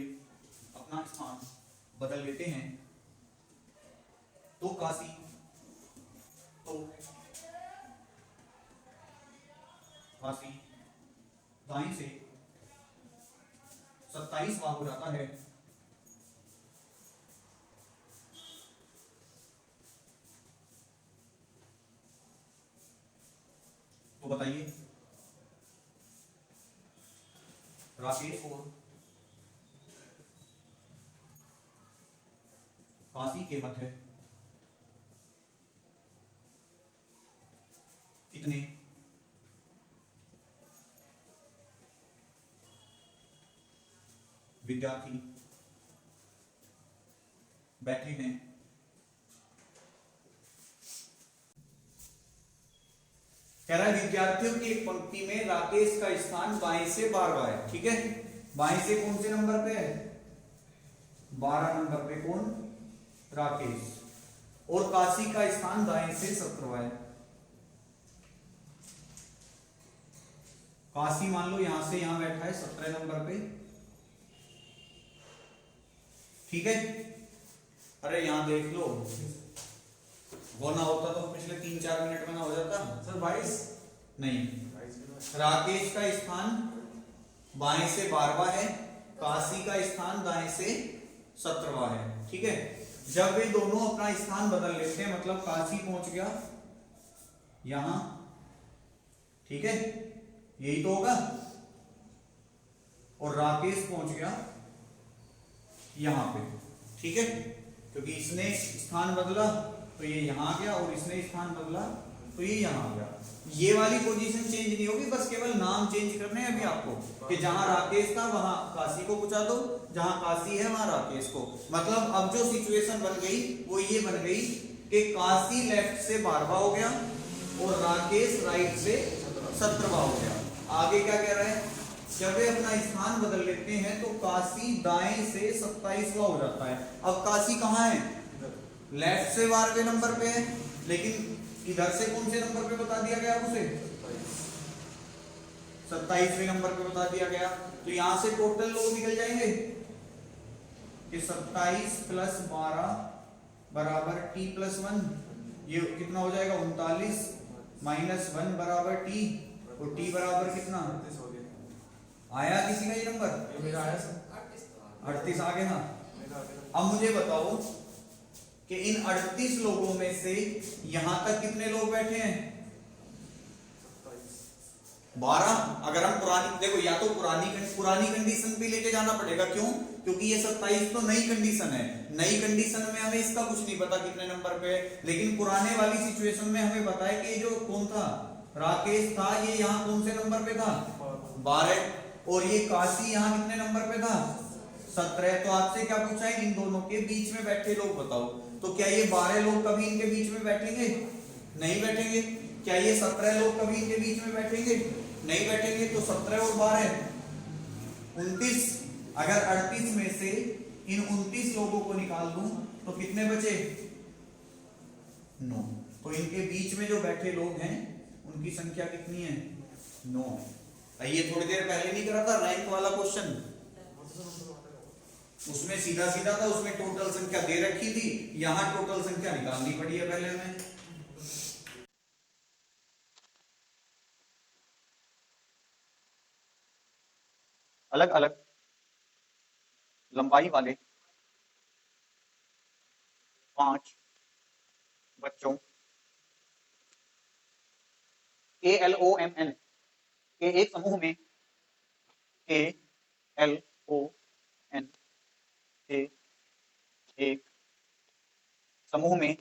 अपना स्थान बदल लेते हैं तो काशी दाएं से 27वां हो जाता है। तो बताइए राकेश और काशी के मध्य कितने विद्यार्थी बैठे हैं। कह रहा है विद्यार्थियों की एक पंक्ति में राकेश का स्थान बाएं से 12वां है, ठीक है। बाएं से कौन से नंबर पे है, 12 नंबर पे कौन, राकेश, और काशी का स्थान दाएं से 17वां है। काशी मान लो यहां से यहां बैठा है 17 नंबर पे, ठीक है। अरे यहां देख लो, वो ना होता तो पिछले 3-4 मिनट में ना हो जाता। सर 22, नहीं, राकेश का स्थान बाएं से 12वां है, काशी का स्थान दाएं से 17वां है। ठीक है, जब वे दोनों अपना स्थान बदल लेते हैं, मतलब काशी पहुंच गया यहां, ठीक है, यही तो होगा, और राकेश पहुंच गया यहां पे। ठीक है, क्योंकि इसने स्थान बदला तो ये यहां आ गया, और इसने स्थान बदला तो ये यहां आ गया। ये वाली पोजीशन चेंज नहीं होगी, बस केवल नाम चेंज करने हैं अभी आपको, कि जहां राकेश था वहां काशी को पहुंचा दो, जहां काशी है वहां राकेश को। मतलब अब जो सिचुएशन बन गई वो ये बन गई कि काशी लेफ्ट से 12वां हो गया और राकेश राइट से 17वां हो गया। आगे क्या कह रहा है, जब वे अपना स्थान बदल लेते हैं तो काशी दाएं से 27वां हो जाता है। अब काशी कहाँ है, लेफ्ट से 12वें नंबर पे है, लेकिन इधर से कौन से नंबर पे बता दिया गया उसे, 27वें नंबर पे बता दिया गया। तो यहां से टोटल लोग निकल जाएंगे कि 27 प्लस 12 बराबर t प्लस 1, ये कितना हो जाएगा 39 माइनस 1 बराबर t, और t बराबर कितना आया, किसी का ये नंबर मेरा आया 38 आ गया ना। अब मुझे बताओ कि इन 38 लोगों में से यहां तक कितने लोग बैठे हैं, 12। अगर हम पुरानी देखो, या तो पुरानी कंडीशन पे लेके जाना पड़ेगा, क्यों, क्योंकि ये 27 तो नई कंडीशन है, नई कंडीशन में हमें इसका कुछ नहीं पता कितने नंबर पे, लेकिन पुराने वाली सिचुएशन में हमें पता है कि जो कौन था, राकेश था, ये यहाँ कौन से नंबर पे था 12, और ये काशी यहाँ कितने नंबर पे था 17। तो आपसे क्या पूछा है, इन दोनों के बीच में बैठे लोग बताओ। तो क्या ये 12 लोग कभी इनके बीच में बैठेंगे, नहीं बैठेंगे। क्या ये 17 लोग कभी इनके बीच में बैठेंगे, नहीं बैठेंगे। तो 17 और 12 29। अगर 38 में से इन 29 लोगों को निकाल दूं तो कितने बचे, 9। तो इनके बीच में जो बैठे लोग हैं उनकी संख्या कितनी है, 9। ये थोड़ी देर पहले नहीं करा था रैंक वाला क्वेश्चन, उसमें सीधा सीधा था, उसमें टोटल संख्या दे रखी थी, यहां टोटल संख्या निकालनी पड़ी है पहले हमें। अलग अलग लंबाई वाले 5 बच्चों KLOMN के एक समूह में, KLON के एक समूह में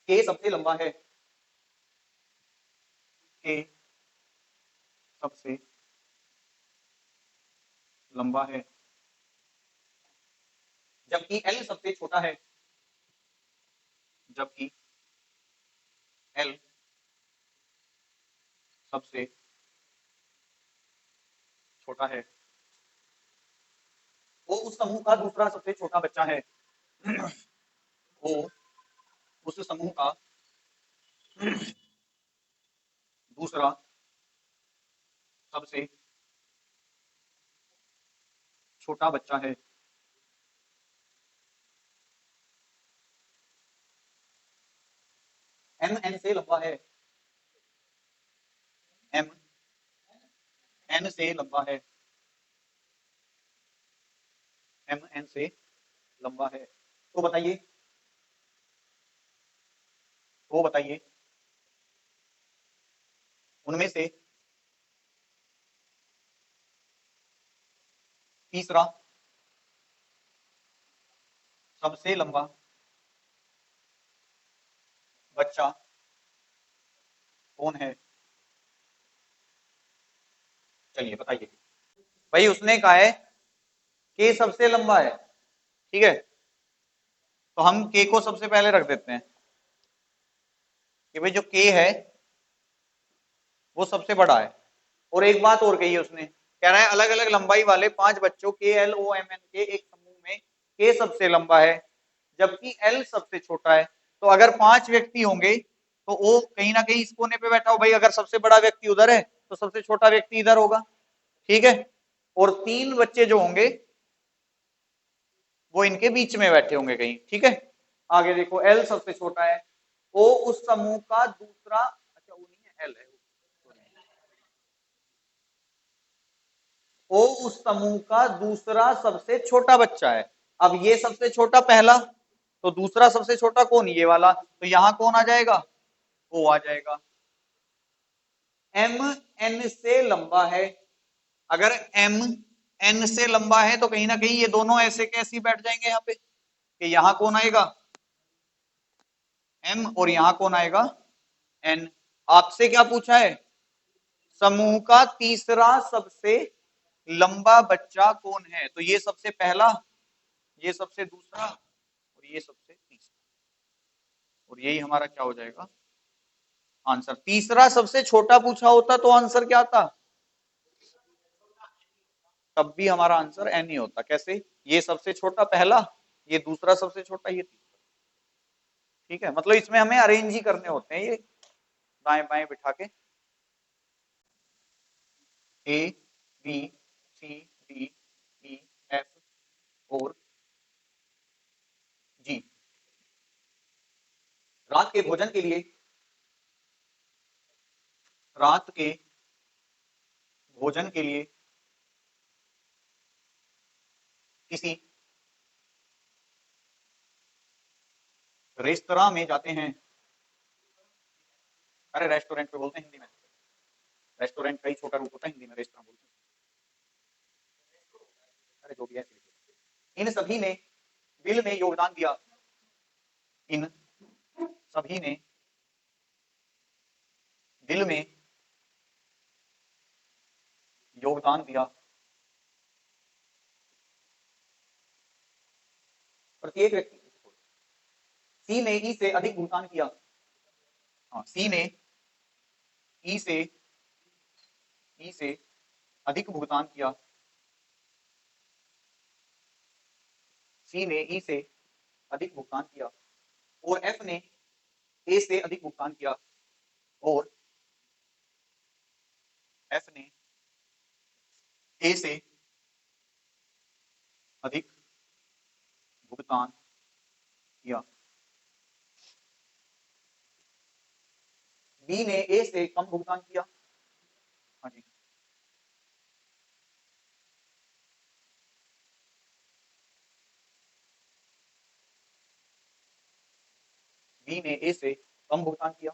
K सबसे लंबा है, K सबसे लंबा है, जबकि L सबसे छोटा है, जबकि L सबसे छोटा है। वो उस समूह का दूसरा सबसे छोटा बच्चा है, वो उस समूह का दूसरा सबसे छोटा बच्चा है। M N से लंबा है, M N से लंबा है, M N से लंबा है। तो बताइए, उनमें से तीसरा सबसे लंबा बच्चा कौन है। चलिए बताइए। भाई उसने कहा है के सबसे लंबा है, ठीक है, तो हम के को सबसे पहले रख देते हैं कि भाई जो के है वो सबसे बड़ा है। और एक बात और कही है उसने, कह रहा है अलग अलग लंबाई वाले 5 बच्चों KLOMN के एक समूह में के सबसे लंबा है, जबकि L सबसे छोटा है। तो अगर 5 व्यक्ति होंगे तो वो कहीं ना कहीं इस कोने पे बैठा हो, भाई अगर सबसे बड़ा व्यक्ति उधर है तो सबसे छोटा व्यक्ति इधर होगा, ठीक है। और 3 बच्चे जो होंगे वो इनके बीच में बैठे होंगे कहीं, ठीक है। आगे देखो एल सबसे छोटा है, ओ उस समूह का दूसरा, अच्छा वो नहीं है, एल है, ओ उस समूह का दूसरा सबसे छोटा बच्चा है। अब ये सबसे छोटा पहला, तो दूसरा सबसे छोटा कौन, ये वाला, तो यहां कौन आ जाएगा, ओ आ जाएगा। एम एन से लंबा है, अगर एम एन से लंबा है तो कहीं ना कहीं ये दोनों ऐसे कैसे बैठ जाएंगे यहाँ पे, कि यहां कौन आएगा, एम, और यहां कौन आएगा, एन। आपसे क्या पूछा है, समूह का तीसरा सबसे लंबा बच्चा कौन है, तो ये सबसे पहला, ये सबसे दूसरा, और ये सबसे तीसरा, और यही हमारा क्या हो जाएगा, आंसर। तीसरा सबसे छोटा पूछा होता तो आंसर क्या आता, तब भी हमारा आंसर एन ही होता। कैसे, ये सबसे छोटा पहला, ये दूसरा सबसे छोटा, ये तीसरा। ठीक है, मतलब इसमें हमें अरेंज ही करने होते हैं ये, दाएं बाएं बिठा के, A B C D E F और जी। रात के भोजन के लिए, रात के भोजन के लिए किसी रेस्तरां में जाते हैं, अरे रेस्टोरेंट पे बोलते हैं हिंदी में, रेस्टोरेंट का ही छोटा रूप होता है हिंदी में, रेस्तरां बोलते हैं, अरे जो भी है। इन सभी ने बिल में योगदान दिया, इन सभी ने बिल में योगदान दिया, प्रत्येक व्यक्ति, सी ने ई से अधिक भुगतान किया, हाँ सी ने ई से अधिक भुगतान किया, सी ने ई से अधिक भुगतान किया, और एफ ने ए से अधिक भुगतान किया, और एफ ने ए से अधिक भुगतान किया, बी ने ए से कम भुगतान किया, हाँ जी, बी ने ए से कम भुगतान किया,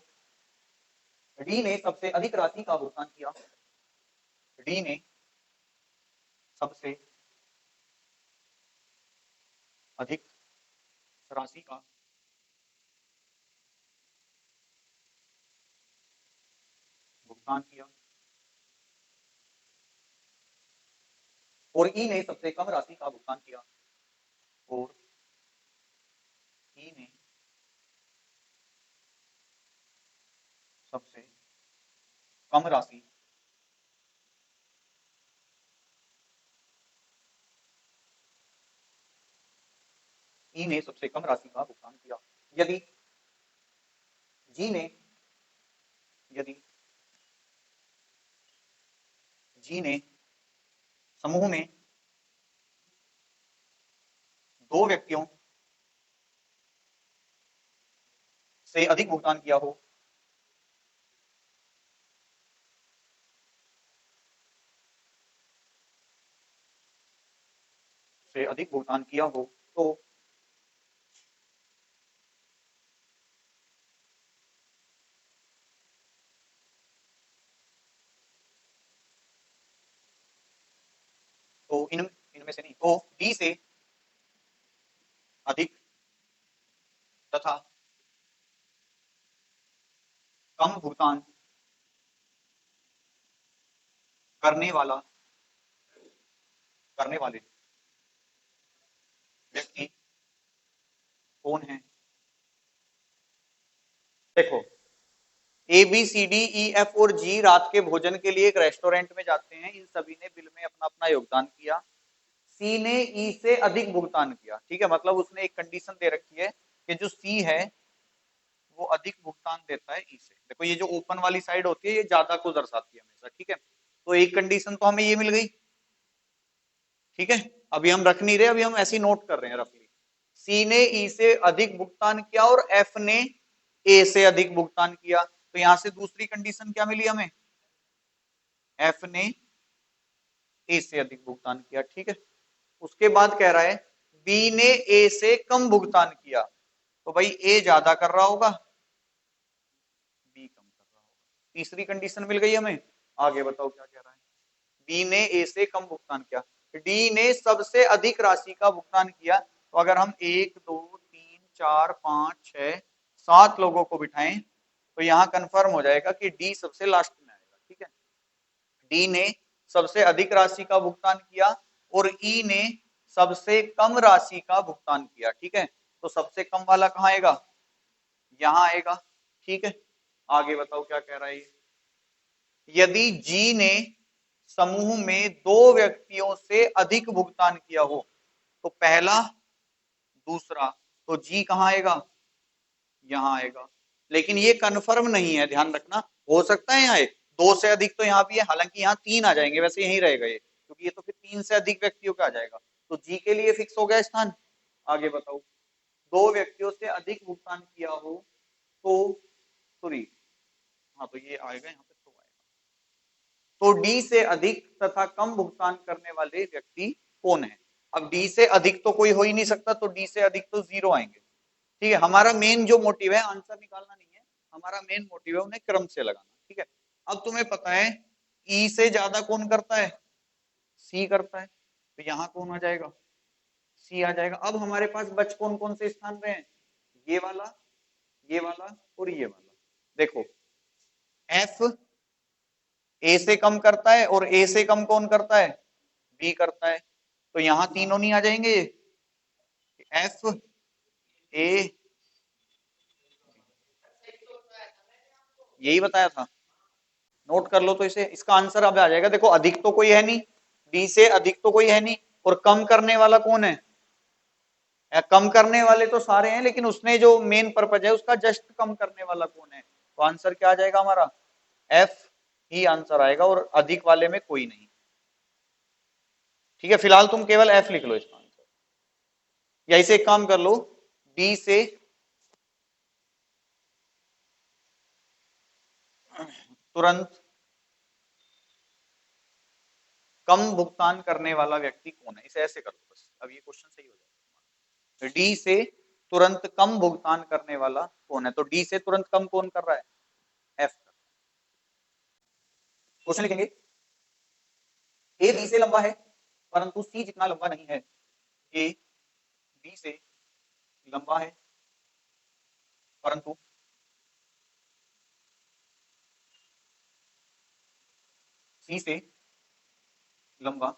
डी ने सबसे अधिक राशि का भुगतान किया, डी ने सबसे अधिक राशि का भुगतान किया, और ई ने सबसे कम राशि का भुगतान किया, और ई ने सबसे कम राशि ई ने सबसे कम राशि का भुगतान किया। यदि जी ने यदि जी ने समूह में दो व्यक्तियों से अधिक भुगतान किया हो, से अधिक भुगतान किया हो, तो इनमें से नहीं, तो डी से अधिक तथा कम भुगतान करने वाला करने वाले व्यक्ति कौन है। देखो, A B C D E F और जी रात के भोजन के लिए एक रेस्टोरेंट में जाते हैं, इन सभी ने बिल में अपना अपना योगदान किया, सी ने ई से अधिक भुगतान किया। ठीक है, मतलब उसने एक कंडीशन दे रखी है कि जो सी है वो अधिक भुगतान देता है ई से। देखो ये जो ओपन वाली साइड होती है ये ज्यादा को दर्शाती है हमेशा। ठीक है, तो एक कंडीशन तो हमें ये मिल गई। ठीक है, अभी हम रख नहीं रहे, अभी हम ऐसे ही नोट कर रहे हैं रफली। सी ने ई से अधिक भुगतान किया और एफ ने ए से अधिक भुगतान किया, तो यहां से दूसरी कंडीशन क्या मिली हमें, एफ ने ए से अधिक भुगतान किया, ठीक है। उसके बाद कह रहा है बी ने ए से कम भुगतान किया, तो भाई ए ज्यादा कर रहा होगा, बी कम कर रहा होगा। तीसरी कंडीशन मिल गई हमें। आगे बताओ क्या कह रहा है, बी ने ए से कम भुगतान किया, डी ने सबसे अधिक राशि का भुगतान किया, तो अगर हम 1 2 3 4 5 6 7 लोगों को बिठाएं तो यहां कंफर्म हो जाएगा कि डी सबसे लास्ट में आएगा, ठीक है। डी ने सबसे अधिक राशि का भुगतान किया और ई ने सबसे कम राशि का भुगतान किया, ठीक है। तो सबसे कम वाला कहां आएगा, यहां आएगा, ठीक है। आगे बताओ क्या कह रहा है, यदि जी ने समूह में 2 व्यक्तियों से अधिक भुगतान किया हो, तो पहला दूसरा, तो जी कहां आएगा, यहां आएगा। लेकिन ये कन्फर्म नहीं है, ध्यान रखना, हो सकता है यहाँ 2 से अधिक तो यहाँ भी है, हालांकि यहाँ 3 आ जाएंगे, वैसे यही रहेगा ये, क्योंकि ये तो फिर 3 से अधिक व्यक्तियों का आ जाएगा। तो जी के लिए फिक्स हो गया स्थान। आगे बताओ, 2 व्यक्तियों से अधिक भुगतान किया हो तो सॉरी, हाँ तो ये आएगा यहाँ पे, तो आएगा। तो डी से अधिक तथा कम भुगतान करने वाले व्यक्ति कौन है। अब डी से अधिक तो कोई हो ही नहीं सकता, तो डी से अधिक तो 0 आएंगे, ठीक है। हमारा मेन जो मोटिव है आंसर निकालना नहीं है, हमारा मेन मोटिव है उन्हें क्रम से लगाना, ठीक है। अब तुम्हें पता है ई से ज्यादा कौन करता है, सी करता है, तो यहां कौन आ जाएगा, सी आ जाएगा। अब हमारे पास बच कौन कौन से स्थान रहे हैं, ये वाला, ये वाला और ये वाला। देखो एफ ए से कम करता है और ए से कम कौन करता है, बी करता है, तो यहां तीनों नहीं आ जाएंगे, एफ ए, यही बताया था, नोट कर लो तो इसे, इसका आंसर अब आ जाएगा। देखो अधिक तो कोई है नहीं, डी से अधिक तो कोई है नहीं, और कम करने वाला कौन है, कम करने वाले तो सारे हैं, लेकिन उसने जो मेन पर्पज है उसका जस्ट कम करने वाला कौन है, तो आंसर क्या आ जाएगा हमारा, एफ ही आंसर आएगा, और अधिक वाले में कोई नहीं, ठीक है। फिलहाल तुम केवल एफ लिख लो इसका आंसर, या इसे एक काम कर लो, डी से तुरंत कम भुगतान करने वाला व्यक्ति कौन है, इसे ऐसे कर लो बस, अब ये क्वेश्चन सही हो जाएगा। डी से तुरंत कम भुगतान करने वाला कौन है, तो डी से तुरंत कम कौन कर रहा है, एफ। क्वेश्चन लिखेंगे, ए बी से लंबा है परंतु सी जितना लंबा नहीं है, ए बी से लंबा है परंतु सी से लंबा,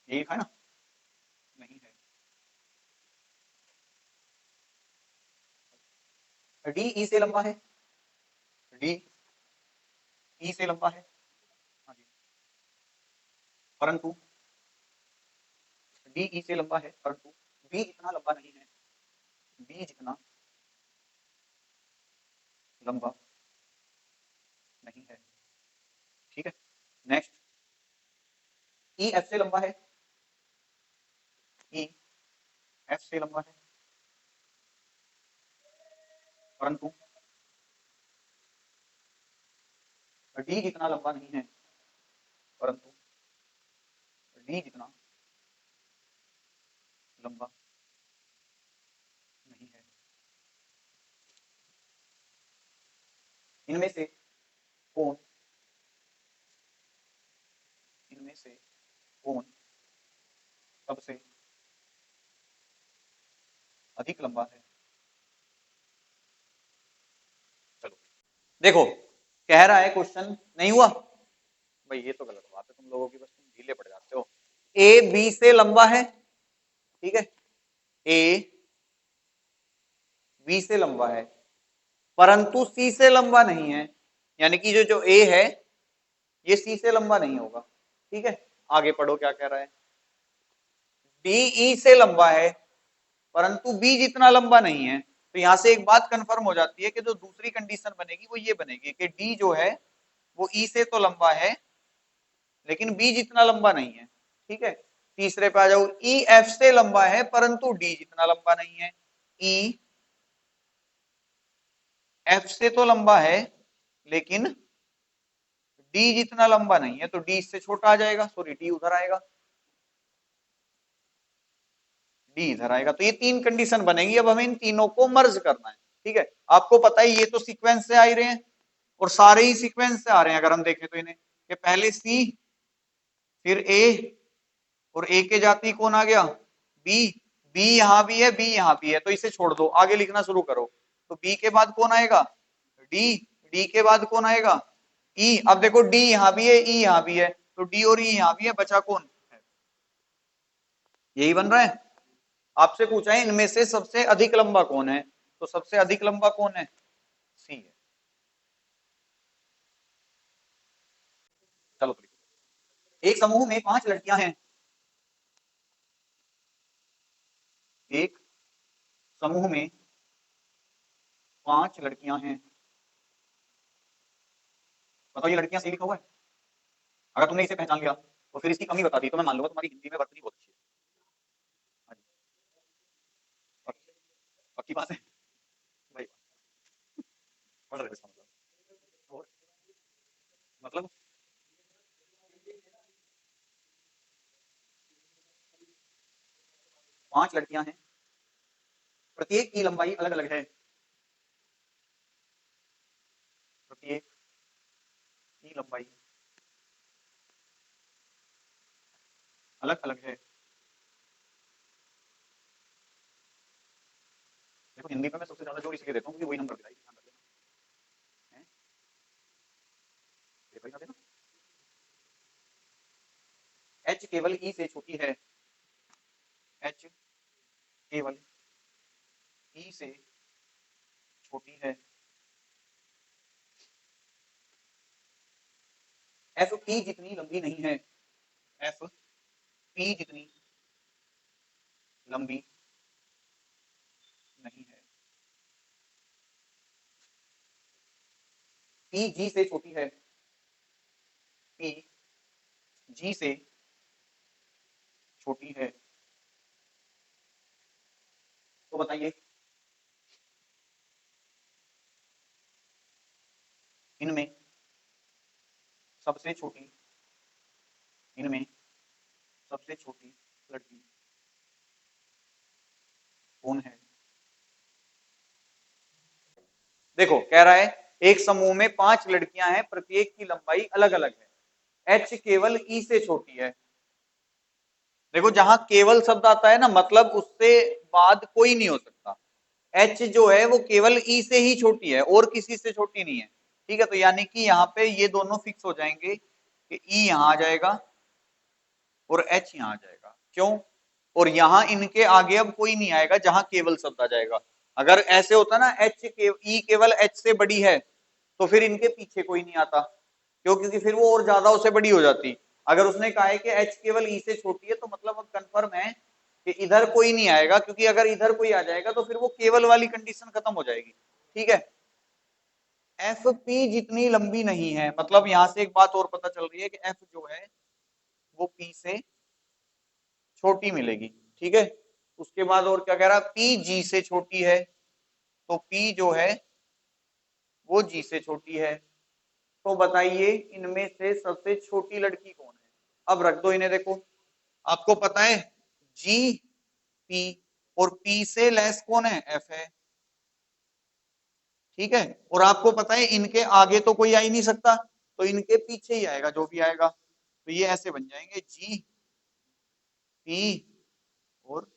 ये लिखा है ना, नहीं है। डी ई से लंबा है, डी ई से लंबा है, हाँ जी, परंतु डी ई से लंबा है परंतु बी इतना लंबा नहीं है, बी जितना लंबा नहीं है, ठीक है। नेक्स्ट, ई एफ से लंबा है, ई एफ से लंबा है परंतु डी जितना लंबा नहीं है, परंतु डी जितना लंबा नहीं है। इनमें से कौन, इनमें से कौन सबसे अधिक लंबा है। चलो देखो, कह रहा है क्वेश्चन, नहीं हुआ भाई, ये तो गलत बात है तुम लोगों की, बस तुम ढीले पड़ जाते हो। ए बी से लंबा है, ठीक है, ए बी से लंबा है परंतु सी से लंबा नहीं है, यानी कि जो जो ए है ये सी से लंबा नहीं होगा, ठीक है। आगे पढ़ो क्या कह रहा है, डी ई से लंबा है परंतु बी जितना लंबा नहीं है, तो यहां से एक बात कंफर्म हो जाती है कि जो दूसरी कंडीशन बनेगी वो ये बनेगी कि डी जो है वो ई से तो लंबा है लेकिन बी जितना लंबा नहीं है, ठीक है। तीसरे पे आ जाओ, ई एफ से लंबा है परंतु डी जितना लंबा नहीं है। ई एफ से तो लंबा है लेकिन डी जितना लंबा नहीं है, तो डी इससे छोटा आ जाएगा, सॉरी डी उधर आएगा, डी इधर आएगा। तो ये तीन कंडीशन बनेगी, अब हमें इन तीनों को मर्ज करना है। ठीक है, आपको पता है ये तो सीक्वेंस से आ ही रहे हैं और सारे ही सीक्वेंस से आ रहे हैं। अगर हम देखें तो इन्हें कि पहले सी, फिर ए, और ए के जाती कौन आ गया, बी, बी यहां भी है, बी यहां भी है, तो इसे छोड़ दो, आगे लिखना शुरू करो। तो बी के बाद कौन आएगा, डी, डी के बाद कौन आएगा, ई। अब देखो डी यहां भी है, ई यहां भी है, तो डी और ई यहां भी है, बचा कौन, यही बन रहा है। आपसे पूछा है इनमें से सबसे अधिक लंबा कौन है, तो सबसे अधिक लंबा कौन है, सी है। चलो एक समूह में 5 लड़कियां हैं, एक समूह में 5 लड़कियां हैं, बताओ ये लड़कियां सी लिखा हुआ है। अगर तुमने इसे पहचान लिया तो फिर इसकी कमी बता दी तो मैं मान लूंगा तुम्हारी हिंदी में वर्तनी बहुत अच्छी है। हाँ जी, पक्की पक्की बात है भाई, पढ़ रहे हो इसका मतलब, और मतलब 5 लड़कियां हैं, प्रत्येक की लंबाई अलग अलग है, प्रत्येक की लंबाई अलग अलग है। देखो हिंदी में मैं सबसे ज्यादा जोर इसलिए देता हूँ क्योंकि वही नंबर दिखाई, ध्यान रख लेना है। देखो यहाँ देखो, एच केवल ई से छोटी है, एच केवल ई से छोटी है, एफ पी जितनी लंबी नहीं है, एफ पी जितनी लंबी नहीं है, पी जी से छोटी है, पी जी से छोटी है, तो बताइए इनमें सबसे छोटी, इनमें सबसे छोटी लड़की कौन है। देखो कह रहा है एक समूह में 5 लड़कियां हैं, प्रत्येक की लंबाई अलग अलग है, एच केवल ई से छोटी है। देखो जहां केवल शब्द आता है ना, मतलब उससे बाद कोई नहीं हो सकता, एच जो है वो केवल ई से ही छोटी है और किसी से छोटी नहीं है। ठीक है, तो यानी कि यहाँ पे ये दोनों फिक्स हो जाएंगे कि ई यहां आ जाएगा और एच यहां आ जाएगा, क्यों, और यहां इनके आगे अब कोई नहीं आएगा जहां केवल शब्द आ जाएगा। अगर ऐसे होता ना एच के ई केवल एच से बड़ी है तो फिर इनके पीछे कोई नहीं आता, क्यों, क्योंकि फिर वो और ज्यादा उससे बड़ी हो जाती। अगर उसने कहा है कि एच केवल ई से छोटी है तो मतलब अब कंफर्म है कि इधर कोई नहीं आएगा, क्योंकि अगर इधर कोई आ जाएगा तो फिर वो केवल वाली कंडीशन खत्म हो जाएगी। ठीक है, एफ पी जितनी लंबी नहीं है, मतलब यहां से एक बात और पता चल रही है कि एफ जो है वो पी से छोटी मिलेगी। ठीक है, उसके बाद और क्या कह रहा, पी जी से छोटी है, तो पी जो है वो जी से छोटी है। तो बताइए इनमें से सबसे छोटी लड़की कौन है। अब रख दो इन्हें, देखो आपको पता है जी, पी, और पी से लेस कौन है, एफ है। ठीक है, और आपको पता है इनके आगे तो कोई आ ही नहीं सकता, तो इनके पीछे ही आएगा जो भी आएगा, तो ये ऐसे बन जाएंगे जी, पी और